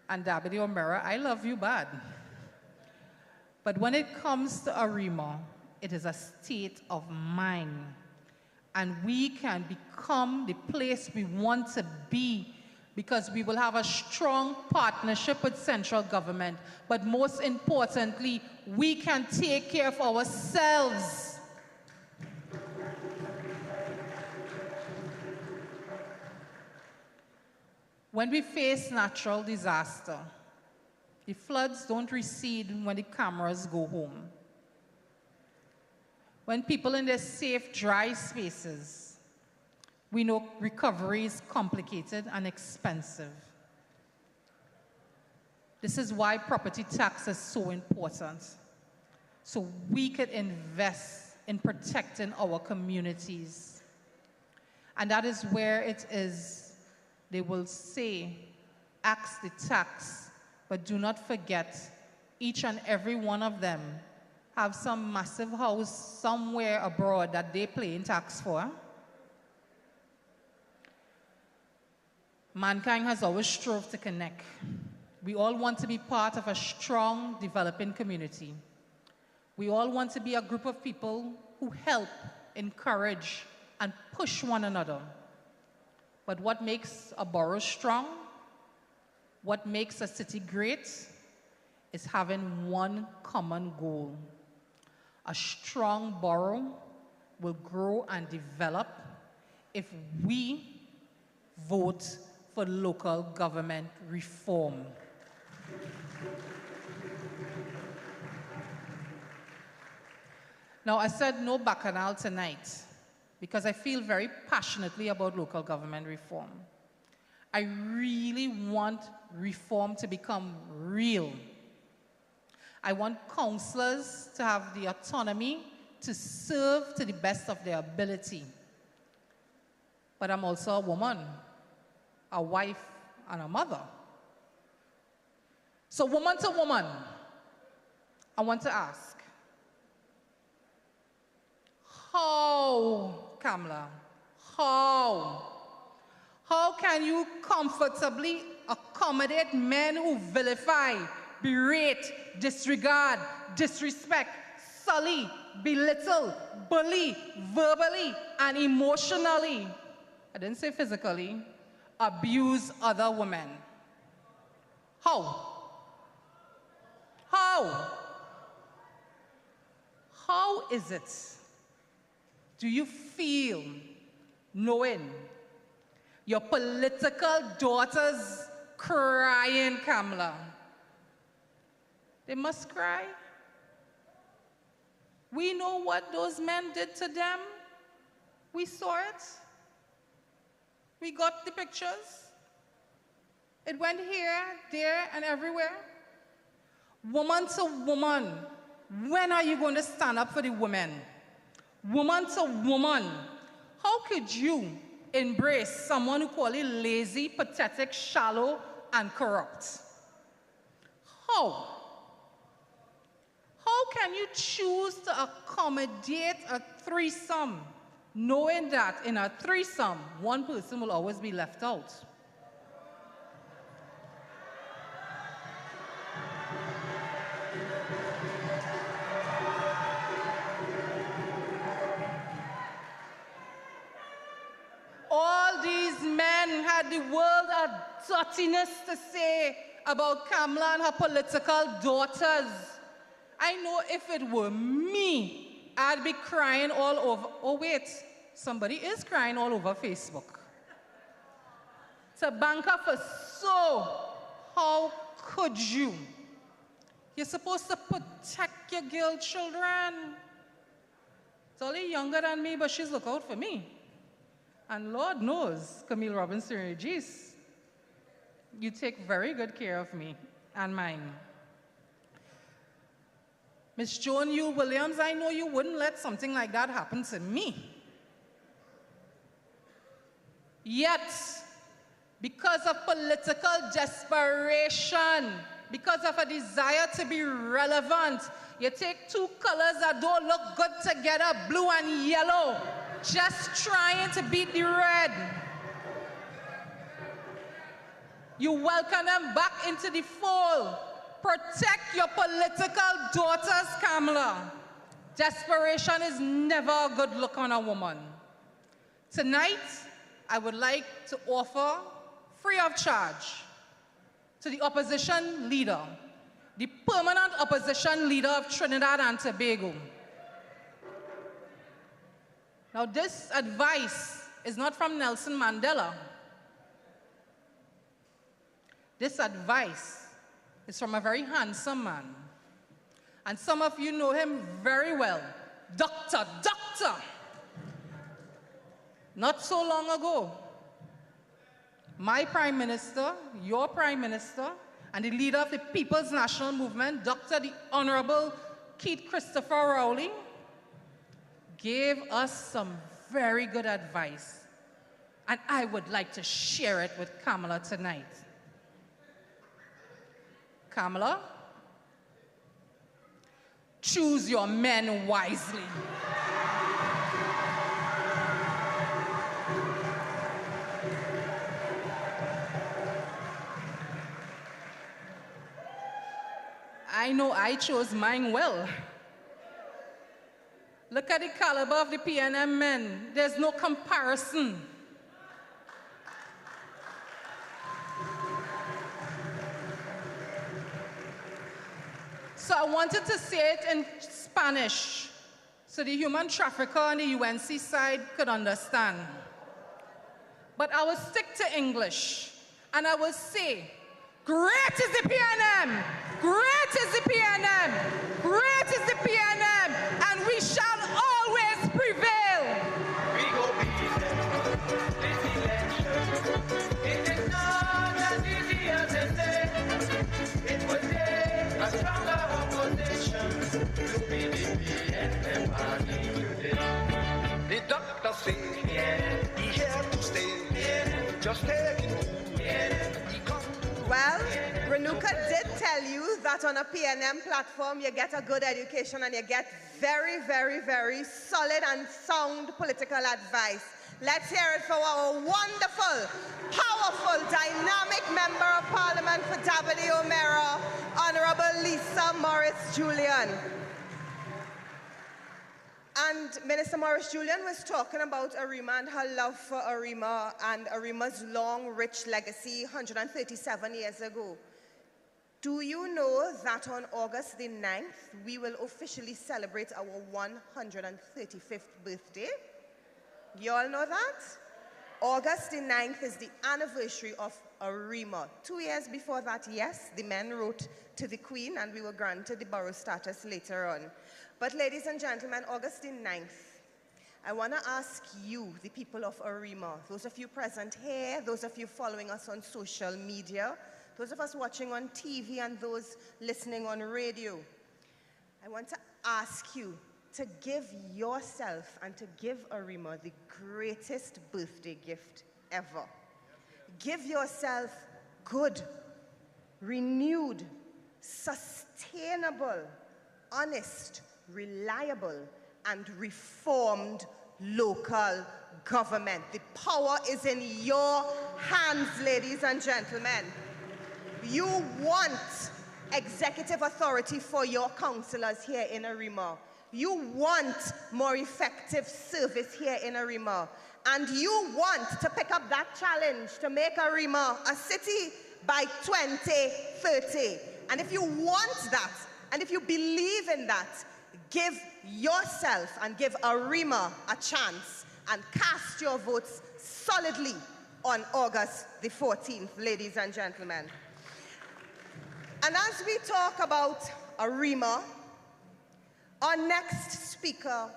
And Dabidi O'Meara, I love you bad. But when it comes to Arima, it is a state of mind. And we can become the place we want to be because we will have a strong partnership with central government. But most importantly, we can take care of ourselves. When we face natural disaster, the floods don't recede when the cameras go home. When people in their safe, dry spaces, we know recovery is complicated and expensive. This is why property tax is so important. So we could invest in protecting our communities. And that is where it is. They will say, ask the tax, but do not forget, each and every one of them have some massive house somewhere abroad that they pay in tax for. Mankind has always strove to connect. We all want to be part of a strong, developing community. We all want to be a group of people who help, encourage, and push one another. But what makes a borough strong, what makes a city great, is having one common goal. A strong borough will grow and develop if we vote for local government reform. Now, I said no bacchanal tonight, because I feel very passionately about local government reform. I really want reform to become real. I want councillors to have the autonomy to serve to the best of their ability. But I'm also a woman, a wife, and a mother. So woman to woman, I want to ask, how, Kamala, how can you comfortably accommodate men who vilify, berate, disregard, disrespect, sully, belittle, bully, verbally, and emotionally, I didn't say physically, abuse other women? How? How is it? Do you feel knowing your political daughters crying, Kamala? They must cry. We know what those men did to them. We saw it. We got the pictures. It went here, there, and everywhere. Woman to woman, when are you going to stand up for the women? Woman to woman, how could you embrace someone who calls you lazy, pathetic, shallow, and corrupt? How? How can you choose to accommodate a threesome, knowing that in a threesome, one person will always be left out? All these men had the world of dirtiness to say about Kamala and her political daughters. I know if it were me, I'd be crying all over. Oh wait, somebody is crying all over Facebook. To bank up for so, could you? You're supposed to protect your girl children. Tolly younger than me, but she's look out for me. And Lord knows, Camille Robinson Regis, you take very good care of me and mine. Miss Joan Yule Williams, I know you wouldn't let something like that happen to me. Yet, because of political desperation, because of a desire to be relevant, you take two colors that don't look good together, blue and yellow, just trying to beat the red. You welcome them back into the fold. Protect your political daughters, Kamala. Desperation is never a good look on a woman. Tonight, I would like to offer, free of charge, to the opposition leader, the permanent opposition leader of Trinidad and Tobago. Now, this advice is not from Nelson Mandela. This advice is from a very handsome man. And some of you know him very well, Doctor. Not so long ago, my Prime Minister, your Prime Minister, and the leader of the People's National Movement, Dr. the Honorable Keith Christopher Rowley, gave us some very good advice. And I would like to share it with Kamala tonight. Kamala, choose your men wisely. I know I chose mine well. Look at the caliber of the PNM men. There's no comparison. So I wanted to say it in Spanish so the human trafficker on the UNC side could understand. But I will stick to English, and I will say, great is the PNM! Great is the PNM! Great is the PNM! And we shall always prevail! We go beat them this election. It is not as easy as they say. It will take a stronger opposition to be the PNM party today. The doctor say, yeah, he here to stay. Yeah, just take it home. Yeah, he come. Well, Renuka did tell you that on a PNM platform you get a good education and you get very, very, very solid and sound political advice. Let's hear it for our wonderful, powerful, dynamic Member of Parliament for W. O'Meara, Honorable Lisa Morris-Julian. And Minister Morris-Julian was talking about Arima and her love for Arima and Arima's long, rich legacy 137 years ago. Do you know that on August the 9th, we will officially celebrate our 135th birthday? You all know that? August the 9th is the anniversary of Arima. 2 years before that, yes, the men wrote to the Queen and we were granted the borough status later on. But ladies and gentlemen, August the 9th, I want to ask you, the people of Arima, those of you present here, those of you following us on social media, those of us watching on TV and those listening on radio, I want to ask you to give yourself and to give Arima the greatest birthday gift ever. Give yourself good, renewed, sustainable, honest, reliable, and reformed local government. The power is in your hands, ladies and gentlemen. You want executive authority for your councillors here in Arima. You want more effective service here in Arima. And you want to pick up that challenge to make Arima a city by 2030. And if you want that, and if you believe in that, give yourself and give Arima a chance and cast your votes solidly on August the 14th, ladies and gentlemen. And as we talk about Arima, our next speaker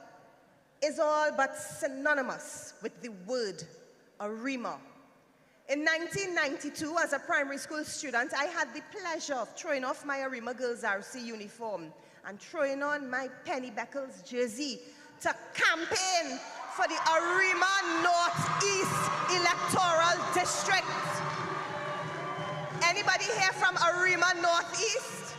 is all but synonymous with the word Arima. In 1992, as a primary school student, I had the pleasure of throwing off my Arima Girls RC uniform and throwing on my Penny Beckles jersey to campaign for the Arima Northeast Electoral District. Anybody here from Arima Northeast?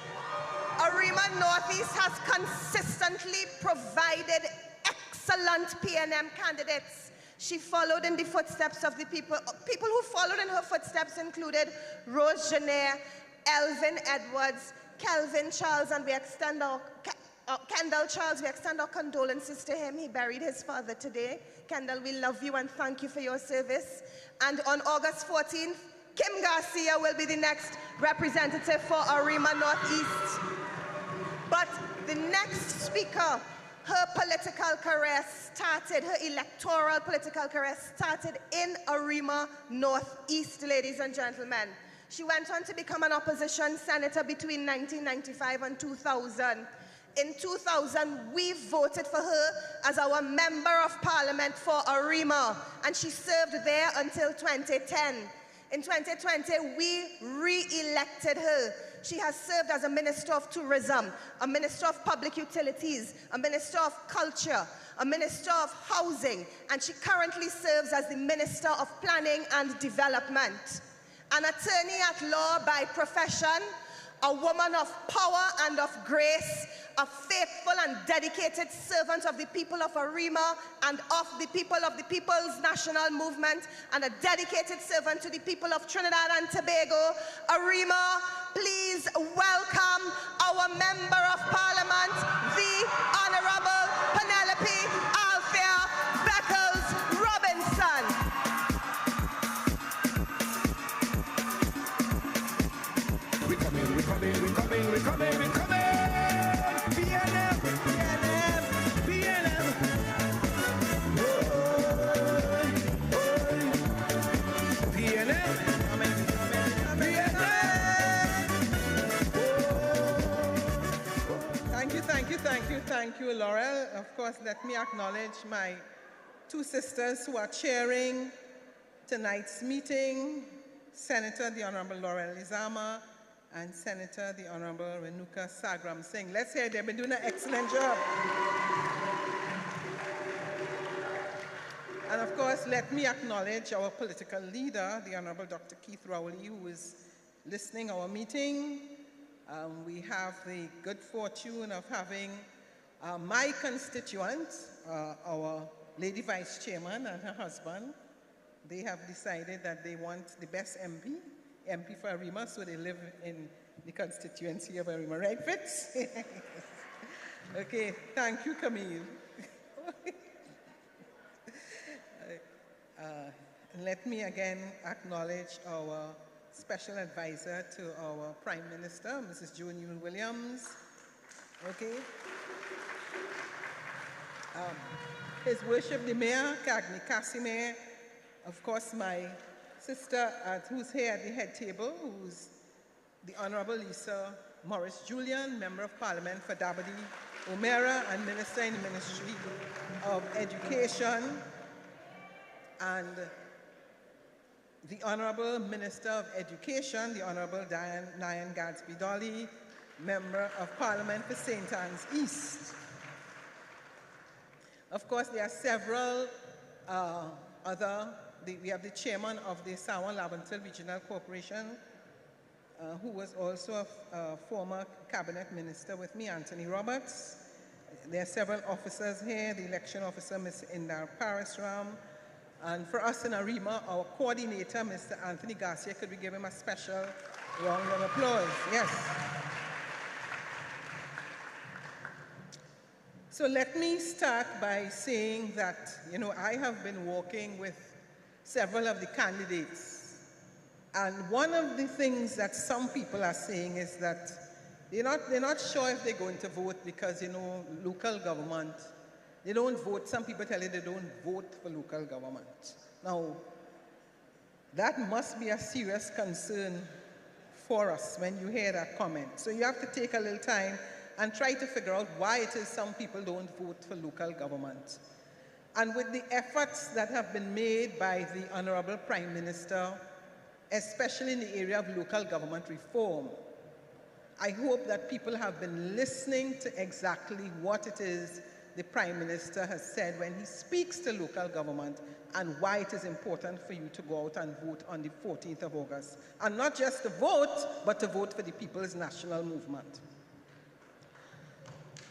Arima Northeast has consistently provided excellent PNM candidates. She followed in the footsteps of the people who followed in her footsteps included Rose Jenner, Elvin Edwards, Kelvin Charles, and we extend our, Kendall Charles, we extend our condolences to him. He buried his father today. Kendall, we love you and thank you for your service. And on August 14th, Kim Garcia will be the next representative for Arima Northeast. But the next speaker, her political career started, her electoral political career started in Arima Northeast, ladies and gentlemen. She went on to become an opposition senator between 1995 and 2000. In 2000, we voted for her as our member of parliament for Arima, and she served there until 2010. In 2020, we re-elected her. She has served as a Minister of Tourism, a Minister of Public Utilities, a Minister of Culture, a Minister of Housing, and she currently serves as the Minister of Planning and Development. An attorney at law by profession, a woman of power and of grace, a faithful and dedicated servant of the people of Arima and of the People's National Movement, and a dedicated servant to the people of Trinidad and Tobago. Arima, please welcome our Member of Parliament, the Honorable Penelope Althea Beckles Robinson. We coming, we coming, we coming, we coming, we coming. PNM, PNM, PNM. PNM, PNM. Thank you, Laurel. Of course, let me acknowledge my two sisters who are chairing tonight's meeting, Senator the Honorable Laurel Lizama and Senator the Honorable Renuka Sagram Singh. Let's hear it. They've been doing an excellent job. And of course, let me acknowledge our political leader, the Honorable Dr. Keith Rowley, who is listening to our meeting. We have the good fortune of having my constituent, our Lady Vice Chairman and her husband. They have decided that they want the best MP for Arima, so they live in the constituency of Arima, right, Fitz? Okay, thank you, Camille. Let me again acknowledge our special advisor to our Prime Minister, Mrs. Joan Newell Williams. Okay. His Worship the Mayor, Cagney Casimir. Of course, my sister who's here at the head table, who's the Honorable Lisa Morris Julian, Member of Parliament for Dabadi O'Meara and Minister in the Ministry of Education. And the Honorable Minister of Education, the Honorable Nyan Gadsby Dolly, Member of Parliament for St. Anne's East. Of course, there are several we have the chairman of the Sawan-Labantal Regional Corporation, who was also a former cabinet minister with me, Anthony Roberts. There are several officers here, the election officer, Ms. Indar Parasram. And for us in Arima, our coordinator, Mr. Anthony Garcia, could we give him a special round of applause? Yes. So let me start by saying that, I have been working with several of the candidates. And one of the things that some people are saying is that they're not sure if they're going to vote because, local government, they don't vote. Some people tell you they don't vote for local government. Now, that must be a serious concern for us when you hear that comment. So you have to take a little time and try to figure out why it is some people don't vote for local government. And with the efforts that have been made by the Honorable Prime Minister, especially in the area of local government reform, I hope that people have been listening to exactly what it is the Prime Minister has said when he speaks to local government and why it is important for you to go out and vote on the 14th of August. And not just to vote, but to vote for the People's National Movement.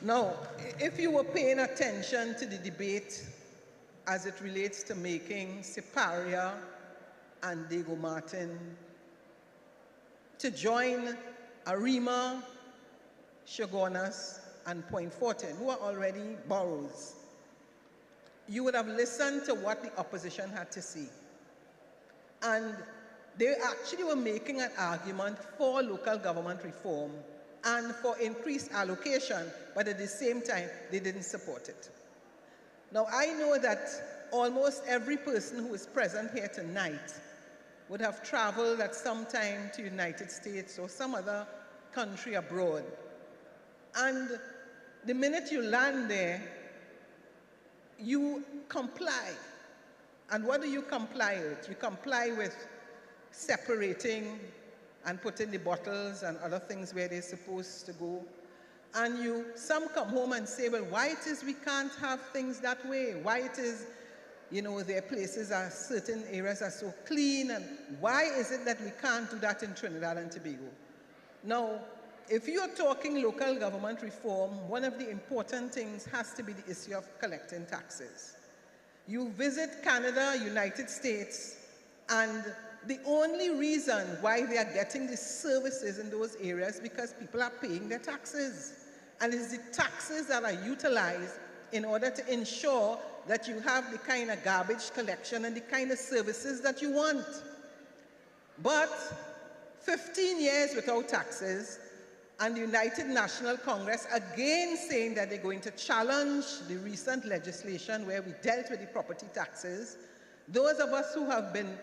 Now, if you were paying attention to the debate as it relates to making Siparia and Diego Martin to join Arima, Shogunas, and Point Fortin, who are already boroughs, you would have listened to what the opposition had to say. And they actually were making an argument for local government reform and for increased allocation, but at the same time, they didn't support it. Now, I know that almost every person who is present here tonight would have traveled at some time to the United States or some other country abroad. And the minute you land there, you comply. And what do you comply with? You comply with separating and putting the bottles and other things where they're supposed to go. And some come home and say, well, why it is we can't have things that way? Why it is, their places are, certain areas are so clean, and why is it that we can't do that in Trinidad and Tobago? Now, if you're talking local government reform, one of the important things has to be the issue of collecting taxes. You visit Canada, United States, and the only reason why they are getting the services in those areas is because people are paying their taxes. And it's the taxes that are utilized in order to ensure that you have the kind of garbage collection and the kind of services that you want. But 15 years without taxes, and the United National Congress again saying that they're going to challenge the recent legislation where we dealt with the property taxes, those of us who have been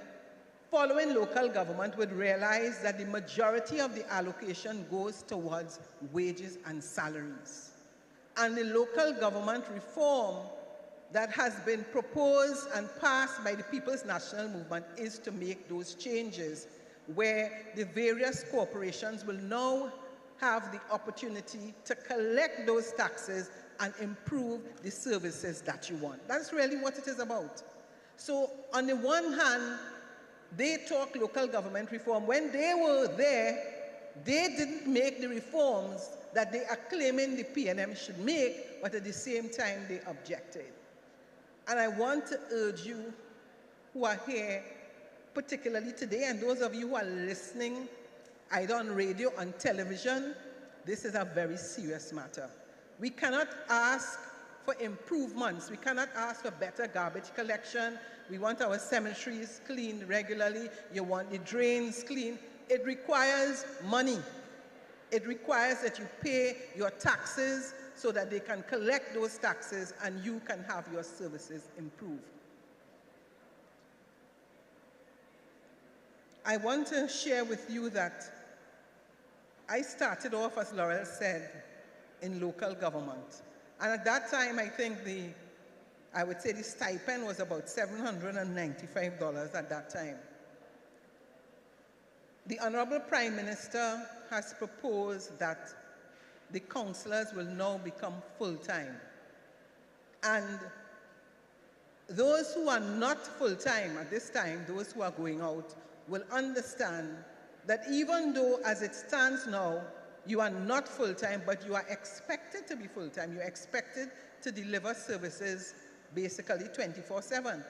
following local government would realize that the majority of the allocation goes towards wages and salaries. And the local government reform that has been proposed and passed by the People's National Movement is to make those changes where the various corporations will now have the opportunity to collect those taxes and improve the services that you want. That's really what it is about. So on the one hand, they talk local government reform. When they were there, they didn't make the reforms that they are claiming the PNM should make, but at the same time, they objected. And I want to urge you who are here, particularly today, and those of you who are listening either on radio, on television, this is a very serious matter. We cannot ask for improvements. We cannot ask for better garbage collection. We want our cemeteries cleaned regularly. You want the drains clean. It requires money. It requires that you pay your taxes so that they can collect those taxes and you can have your services improved. I want to share with you that I started off, as Laurel said, in local government. And at that time, I think I would say the stipend was about $795 at that time. The Honorable Prime Minister has proposed that the councillors will now become full-time. And those who are not full-time at this time, those who are going out, will understand that even though as it stands now, you are not full-time, but you are expected to be full-time. You're expected to deliver services basically 24/7.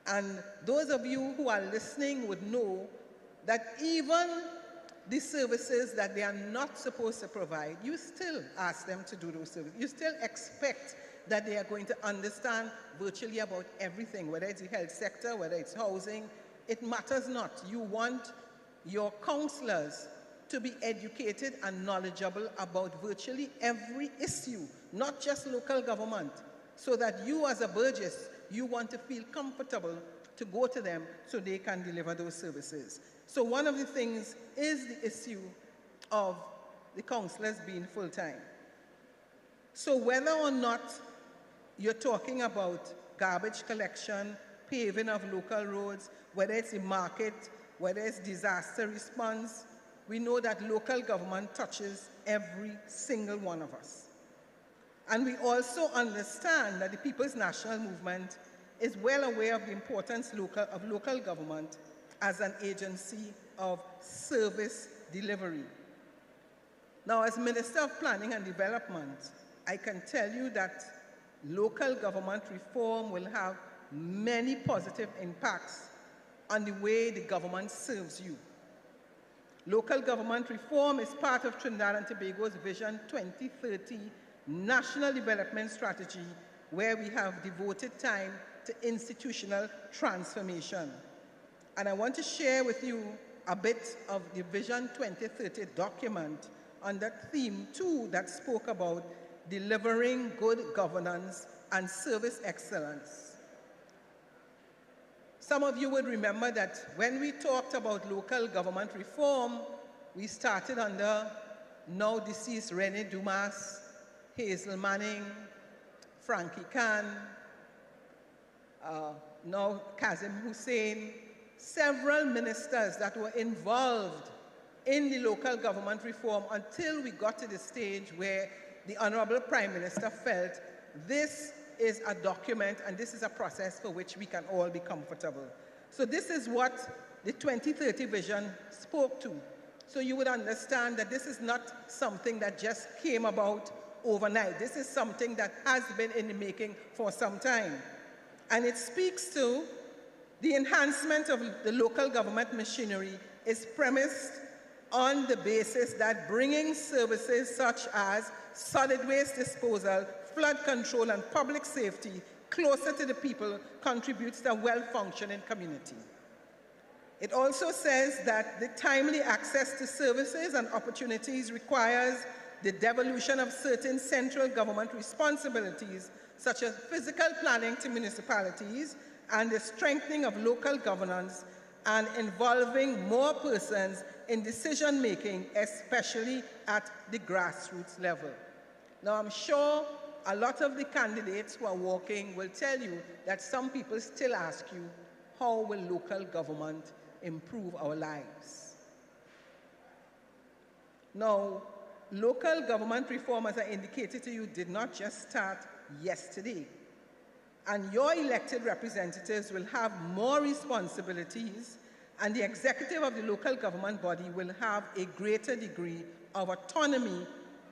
And those of you who are listening would know that even the services that they are not supposed to provide, you still ask them to do those services. You still expect that they are going to understand virtually about everything, whether it's the health sector, whether it's housing. It matters not. You want your councillors to be educated and knowledgeable about virtually every issue, not just local government, so that you as a Burgess, you want to feel comfortable to go to them so they can deliver those services. So one of the things is the issue of the councillors being full-time. So whether or not you're talking about garbage collection, paving of local roads, whether it's a market, whether it's disaster response, we know that local government touches every single one of us. And we also understand that the People's National Movement is well aware of the importance of local government as an agency of service delivery. Now, as Minister of Planning and Development, I can tell you that local government reform will have many positive impacts on the way the government serves you. Local government reform is part of Trinidad and Tobago's Vision 2030 National Development Strategy, where we have devoted time to institutional transformation. And I want to share with you a bit of the Vision 2030 document on that theme too, that spoke about delivering good governance and service excellence. Some of you would remember that when we talked about local government reform, we started under now deceased Rene Dumas, Hazel Manning, Frankie Khan, now Kazim Hussein, several ministers that were involved in the local government reform until we got to the stage where the Honorable Prime Minister felt this is a document and this is a process for which we can all be comfortable. So this is what the 2030 vision spoke to. So you would understand that this is not something that just came about overnight. This is something that has been in the making for some time. And it speaks to the enhancement of the local government machinery is premised on the basis that bringing services such as solid waste disposal, flood control, and public safety closer to the people contributes to a well-functioning community. It also says that the timely access to services and opportunities requires the devolution of certain central government responsibilities, such as physical planning to municipalities, and the strengthening of local governance and involving more persons in decision-making, especially at the grassroots level. Now, I'm sure a lot of the candidates who are walking will tell you that some people still ask you, how will local government improve our lives? Now, local government reform, as I indicated to you, did not just start yesterday. And your elected representatives will have more responsibilities, and the executive of the local government body will have a greater degree of autonomy,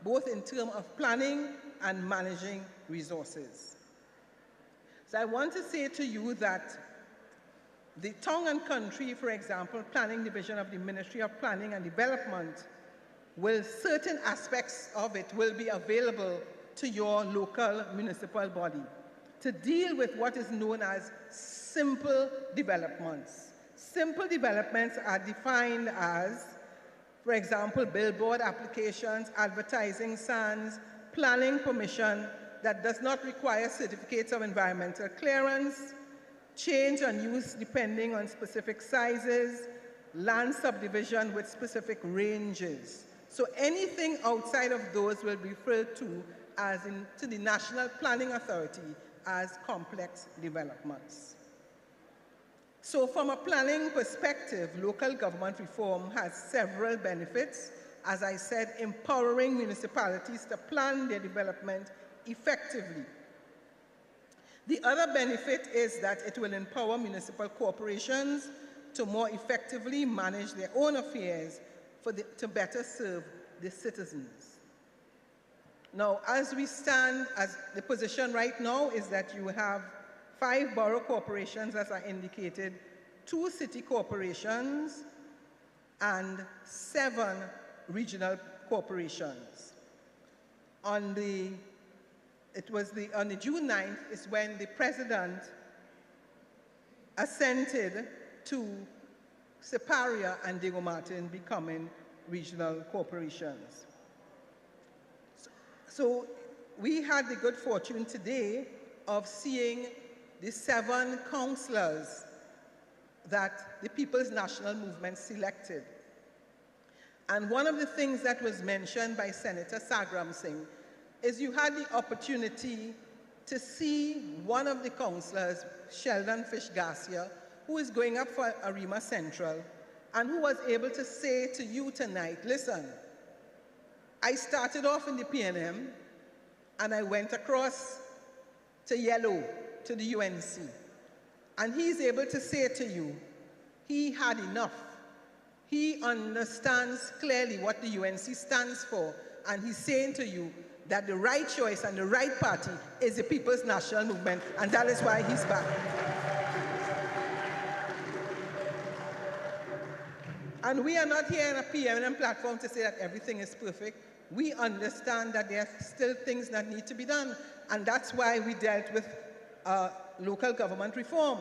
both in terms of planning and managing resources. So I want to say to you that the Town and Country, for example, Planning Division of the Ministry of Planning and Development, certain aspects of it will be available to your local municipal body to deal with what is known as simple developments. Simple developments are defined as, for example, billboard applications, advertising signs, planning permission that does not require certificates of environmental clearance, change and use depending on specific sizes, land subdivision with specific ranges. So anything outside of those will be referred to to the National Planning Authority as complex developments. So from a planning perspective, local government reform has several benefits. As I said, empowering municipalities to plan their development effectively. The other benefit is that it will empower municipal corporations to more effectively manage their own affairs to better serve the citizens. Now, as we stand, as the position right now is that you have 5 borough corporations, as I indicated, 2 city corporations, and 7 regional corporations. On the June 9th is when the President assented to Separia and Diego Martin becoming regional corporations. So we had the good fortune today of seeing the 7 councillors that the People's National Movement selected. And one of the things that was mentioned by Senator Sagram Singh is you had the opportunity to see one of the councillors, Sheldon Fish Garcia, who is going up for Arima Central, and who was able to say to you tonight, listen, I started off in the PNM, and I went across to Yellow, to the UNC. And he's able to say to you, he had enough. He understands clearly what the UNC stands for, and he's saying to you that the right choice and the right party is the People's National Movement, and that is why he's back. And we are not here in a PNM platform to say that everything is perfect. We understand that there are still things that need to be done, and that's why we dealt with local government reform.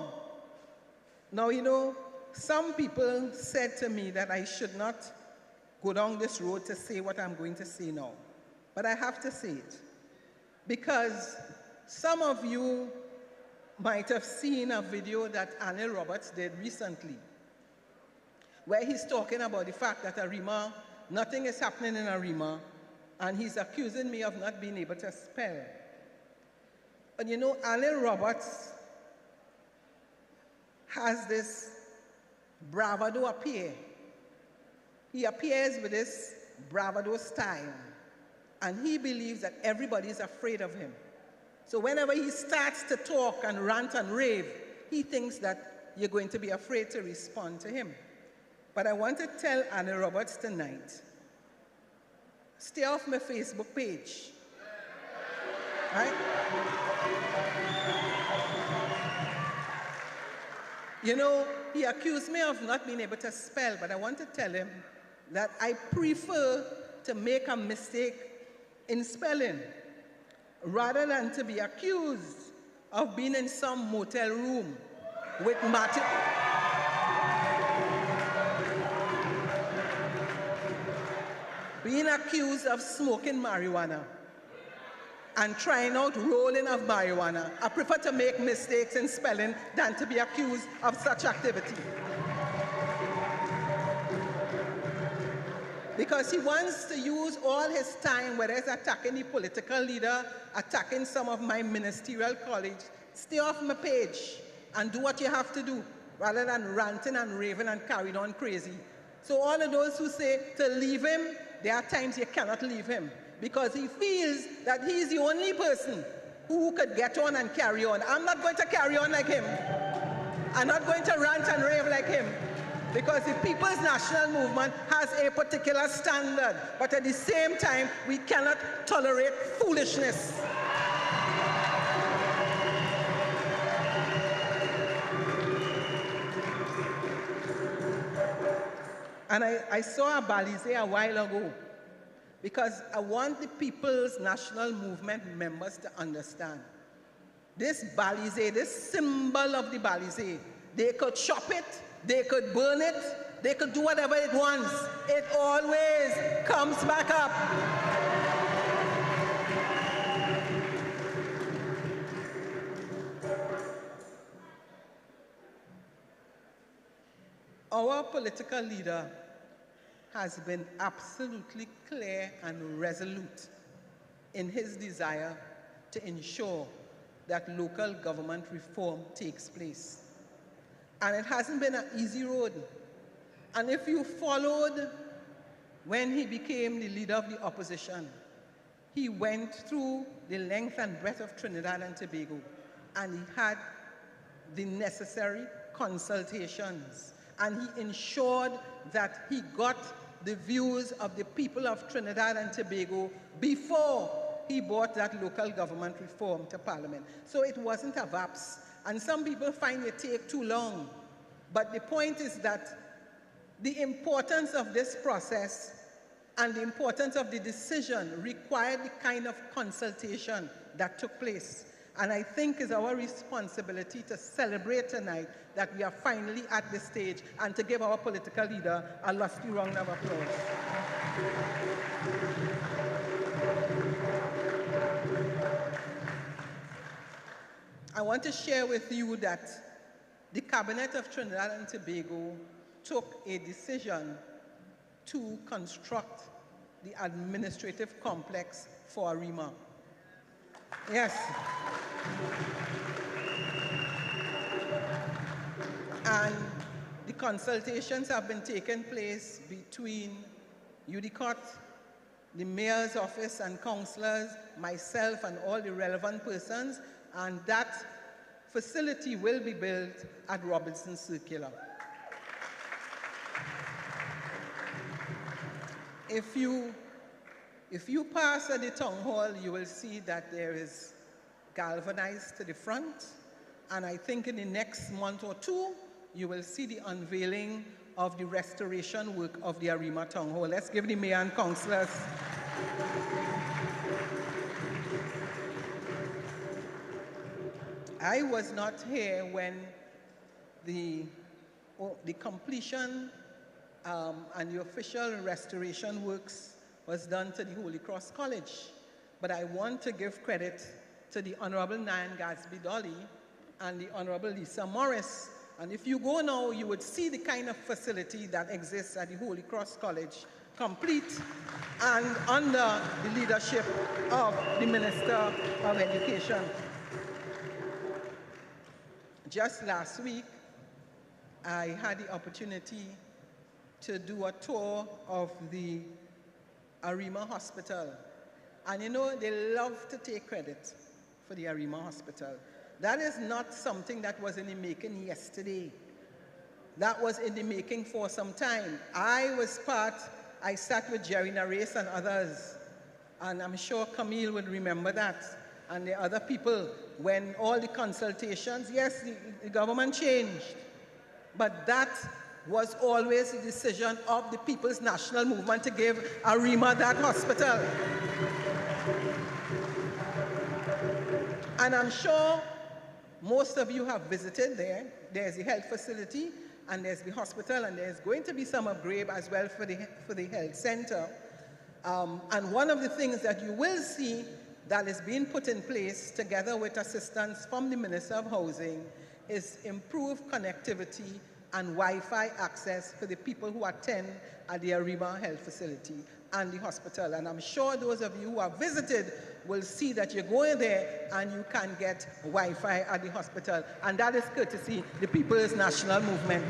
Now, you know, some people said to me that I should not go down this road to say what I'm going to say now. But I have to say it, because some of you might have seen a video that Anil Roberts did recently, where he's talking about the fact that Arima, nothing is happening in Arima, and he's accusing me of not being able to spell. But you know, Anil Roberts has this bravado appear. He appears with this bravado style, and he believes that everybody is afraid of him. So whenever he starts to talk and rant and rave, he thinks that you're going to be afraid to respond to him. But I want to tell Anil Roberts tonight, stay off my Facebook page. Right? You know, he accused me of not being able to spell, but I want to tell him that I prefer to make a mistake in spelling rather than to be accused of being in some motel room with Martin. Being accused of smoking marijuana and trying out rolling of marijuana. I prefer to make mistakes in spelling than to be accused of such activity. Because he wants to use all his time, whether it's attacking the political leader, attacking some of my ministerial colleagues. Stay off my page and do what you have to do, rather than ranting and raving and carrying on crazy. So all of those who say to leave him, there are times you cannot leave him, because he feels that he's the only person who could get on and carry on. I'm not going to carry on like him. I'm not going to rant and rave like him, because the People's National Movement has a particular standard, but at the same time, we cannot tolerate foolishness. And I saw a balize a while ago, because I want the People's National Movement members to understand. This balize, this symbol of the balize, they could chop it, they could burn it, they could do whatever it wants. It always comes back up. Our political leader has been absolutely clear and resolute in his desire to ensure that local government reform takes place. And it hasn't been an easy road. And if you followed when he became the leader of the opposition, he went through the length and breadth of Trinidad and Tobago, and he had the necessary consultations, and he ensured that he got the views of the people of Trinidad and Tobago before he brought that local government reform to Parliament. So it wasn't a VAPS. And some people find it take too long. But the point is that the importance of this process and the importance of the decision required the kind of consultation that took place. And I think it's our responsibility to celebrate tonight that we are finally at this stage, and to give our political leader a lusty round of applause. I want to share with you that the Cabinet of Trinidad and Tobago took a decision to construct the administrative complex for Arima. Yes. And the consultations have been taking place between UDCOT, the mayor's office and councillors, myself and all the relevant persons, and that facility will be built at Robinson Circular. If you pass at the town hall, you will see that there is galvanized to the front, and I think in the next month or two, you will see the unveiling of the restoration work of the Arima Town Hall. Let's give the mayor and councillors. I was not here when the completion and the official restoration works was done to the Holy Cross College. But I want to give credit to the Honorable Nan Gatsby Dolly and the Honorable Lisa Morris. And if you go now, you would see the kind of facility that exists at the Holy Cross College, complete and under the leadership of the Minister of Education. Just last week, I had the opportunity to do a tour of the Arima Hospital. And you know, they love to take credit for the Arima Hospital. That is not something that was in the making yesterday. That was in the making for some time. I sat with Jerry Nares and others, and I'm sure Camille would remember that, and the other people, when all the consultations, yes, the government changed, but that was always the decision of the People's National Movement to give Arima that hospital. And I'm sure most of you have visited there. There's the health facility, and there's the hospital, and there's going to be some upgrade as well for the health center. And one of the things that you will see that is being put in place together with assistance from the Minister of Housing is improved connectivity and Wi-Fi access for the people who attend at the Arima Health Facility and the hospital. And I'm sure those of you who have visited will see that you're going there and you can get Wi-Fi at the hospital. And that is courtesy the People's National Movement.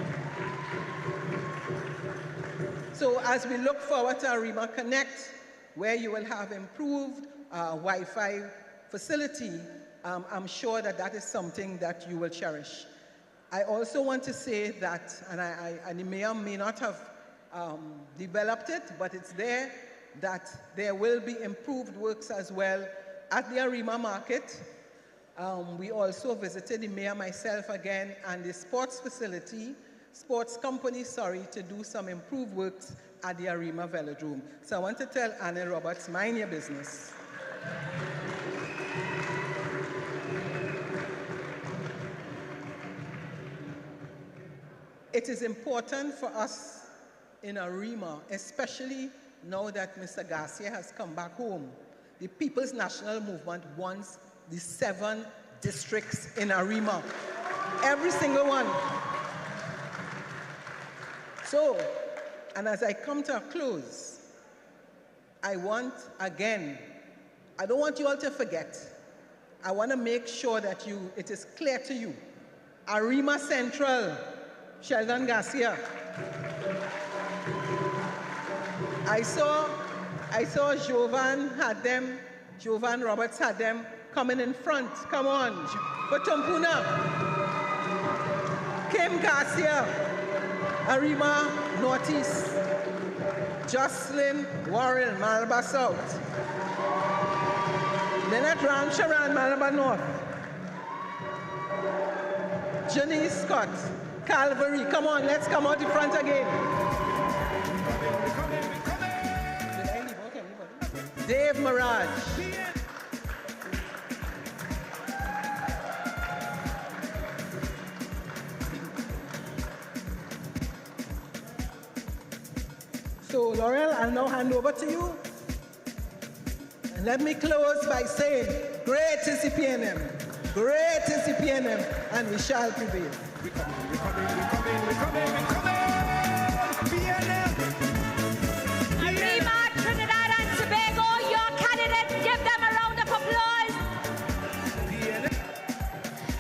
So as we look forward to Arima Connect, where you will have improved Wi-Fi facility, I'm sure that that is something that you will cherish. I also want to say that, and the mayor may not have developed it, but it's there, that there will be improved works as well at the Arima market. We also visited, the mayor, myself again, and the sports company, to do some improved works at the Arima Velodrome. So I want to tell Annie Roberts, mind your business. It is important for us in Arima, especially now that Mr. Garcia has come back home. The People's National Movement wants the 7 districts in Arima, every single one. So, and as I come to a close, I want, again, I don't want you all to forget. I want to make sure that it is clear to you. Arima Central, Sheldon Garcia. I saw Jovan Roberts had them coming in front. Come on, Potompuna. Kim Garcia, Arima Northeast. Jocelyn Warren, Malabar South. Leonard Ram Sharan, Malabar North. Janice Scott, Calvary. Come on, let's come out in front again. Dave Mirage. So, Laurel, I'll now hand over to you. And let me close by saying, great is the PNM. Great is the PNM, and we shall prevail. We coming. PNM. Arima, Trinidad and Tobago, your candidates, give them a round of applause.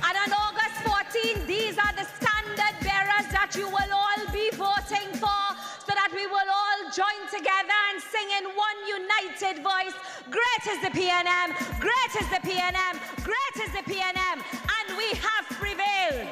And on August 14, these are the standard bearers that you will all be voting for, so that we will all join together and sing in one united voice. Great is the PNM, great is the PNM, great is the PNM, and we have prevailed.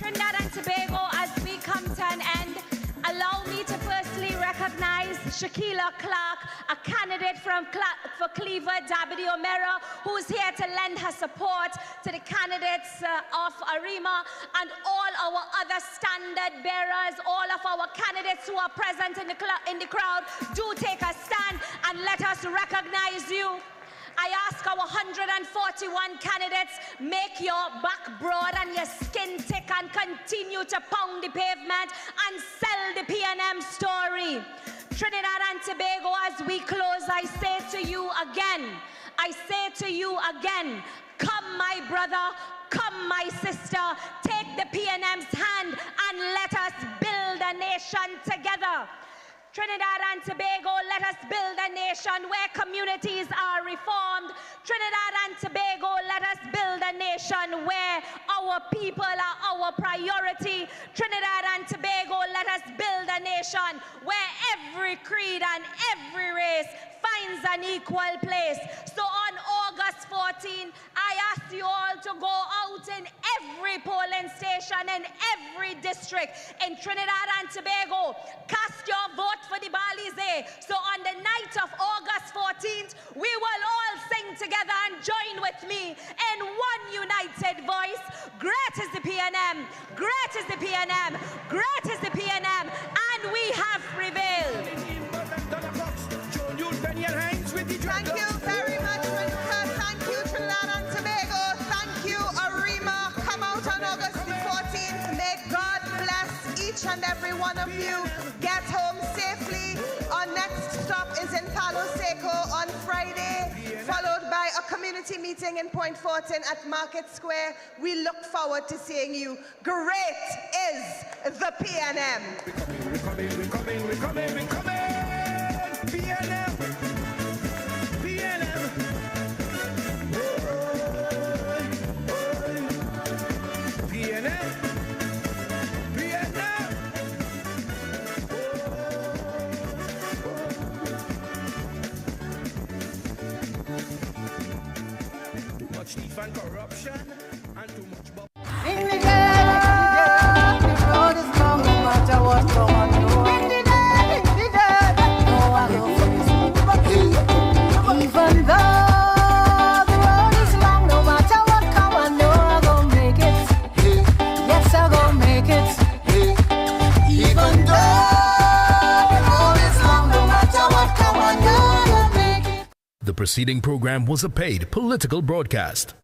Trinidad and Tobago, as we come to an end, allow me to firstly recognize Shakila Clark, a candidate for Cleaver, Dabity O'Meara, who's here to lend her support to the candidates of Arima, and all our other standard bearers, all of our candidates who are present in the crowd. Do take a stand and let us recognize you. I ask our 141 candidates, make your back broad and your skin thick and continue to pound the pavement and sell the PNM story. Trinidad and Tobago, as we close, I say to you again, come my brother, come my sister, take the PNM's hand and let us build a nation together. Trinidad and Tobago, let us build a nation where communities are reformed. Trinidad and Tobago, let us build a nation where our people are our priority. Trinidad and Tobago, let us build a nation where every creed and every race finds an equal place. So on August 14, I ask you all to go out in every polling station, in every district in Trinidad and Tobago. Cast your vote for the Balize. So on the night of August 14th, we will all sing together and join with me in one united voice. Great is the PNM, great is the PNM, great is the PNM, and we have prevailed. Thank you very much, Minister. Thank you, Trinidad and Tobago. Thank you, Arima. Come out on August the 14th. May God bless each and every one of you. Get home safely. Our next stop is in Palo Seco on Friday, followed by a community meeting in Point Fortin at Market Square. We look forward to seeing you. Great is the PNM. We're coming. PNM. Thief and corruption and too much In the dead, the road is long, no matter what's going on. In the dead, no one will even though the road is long, no matter what come, I know I'm gonna make it. Yes, I'm gonna make it. Even though the road is long, no matter what come, I know I'm gonna make it. The preceding program was a paid political broadcast.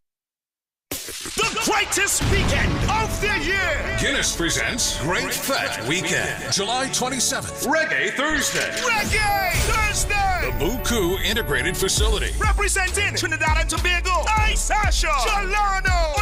The greatest weekend of the year! Guinness presents Great Fat Weekend, July 27th. Reggae Thursday. Reggae Thursday! The Buku Integrated Facility. Representing Trinidad and Tobago, Isasha, Chalano,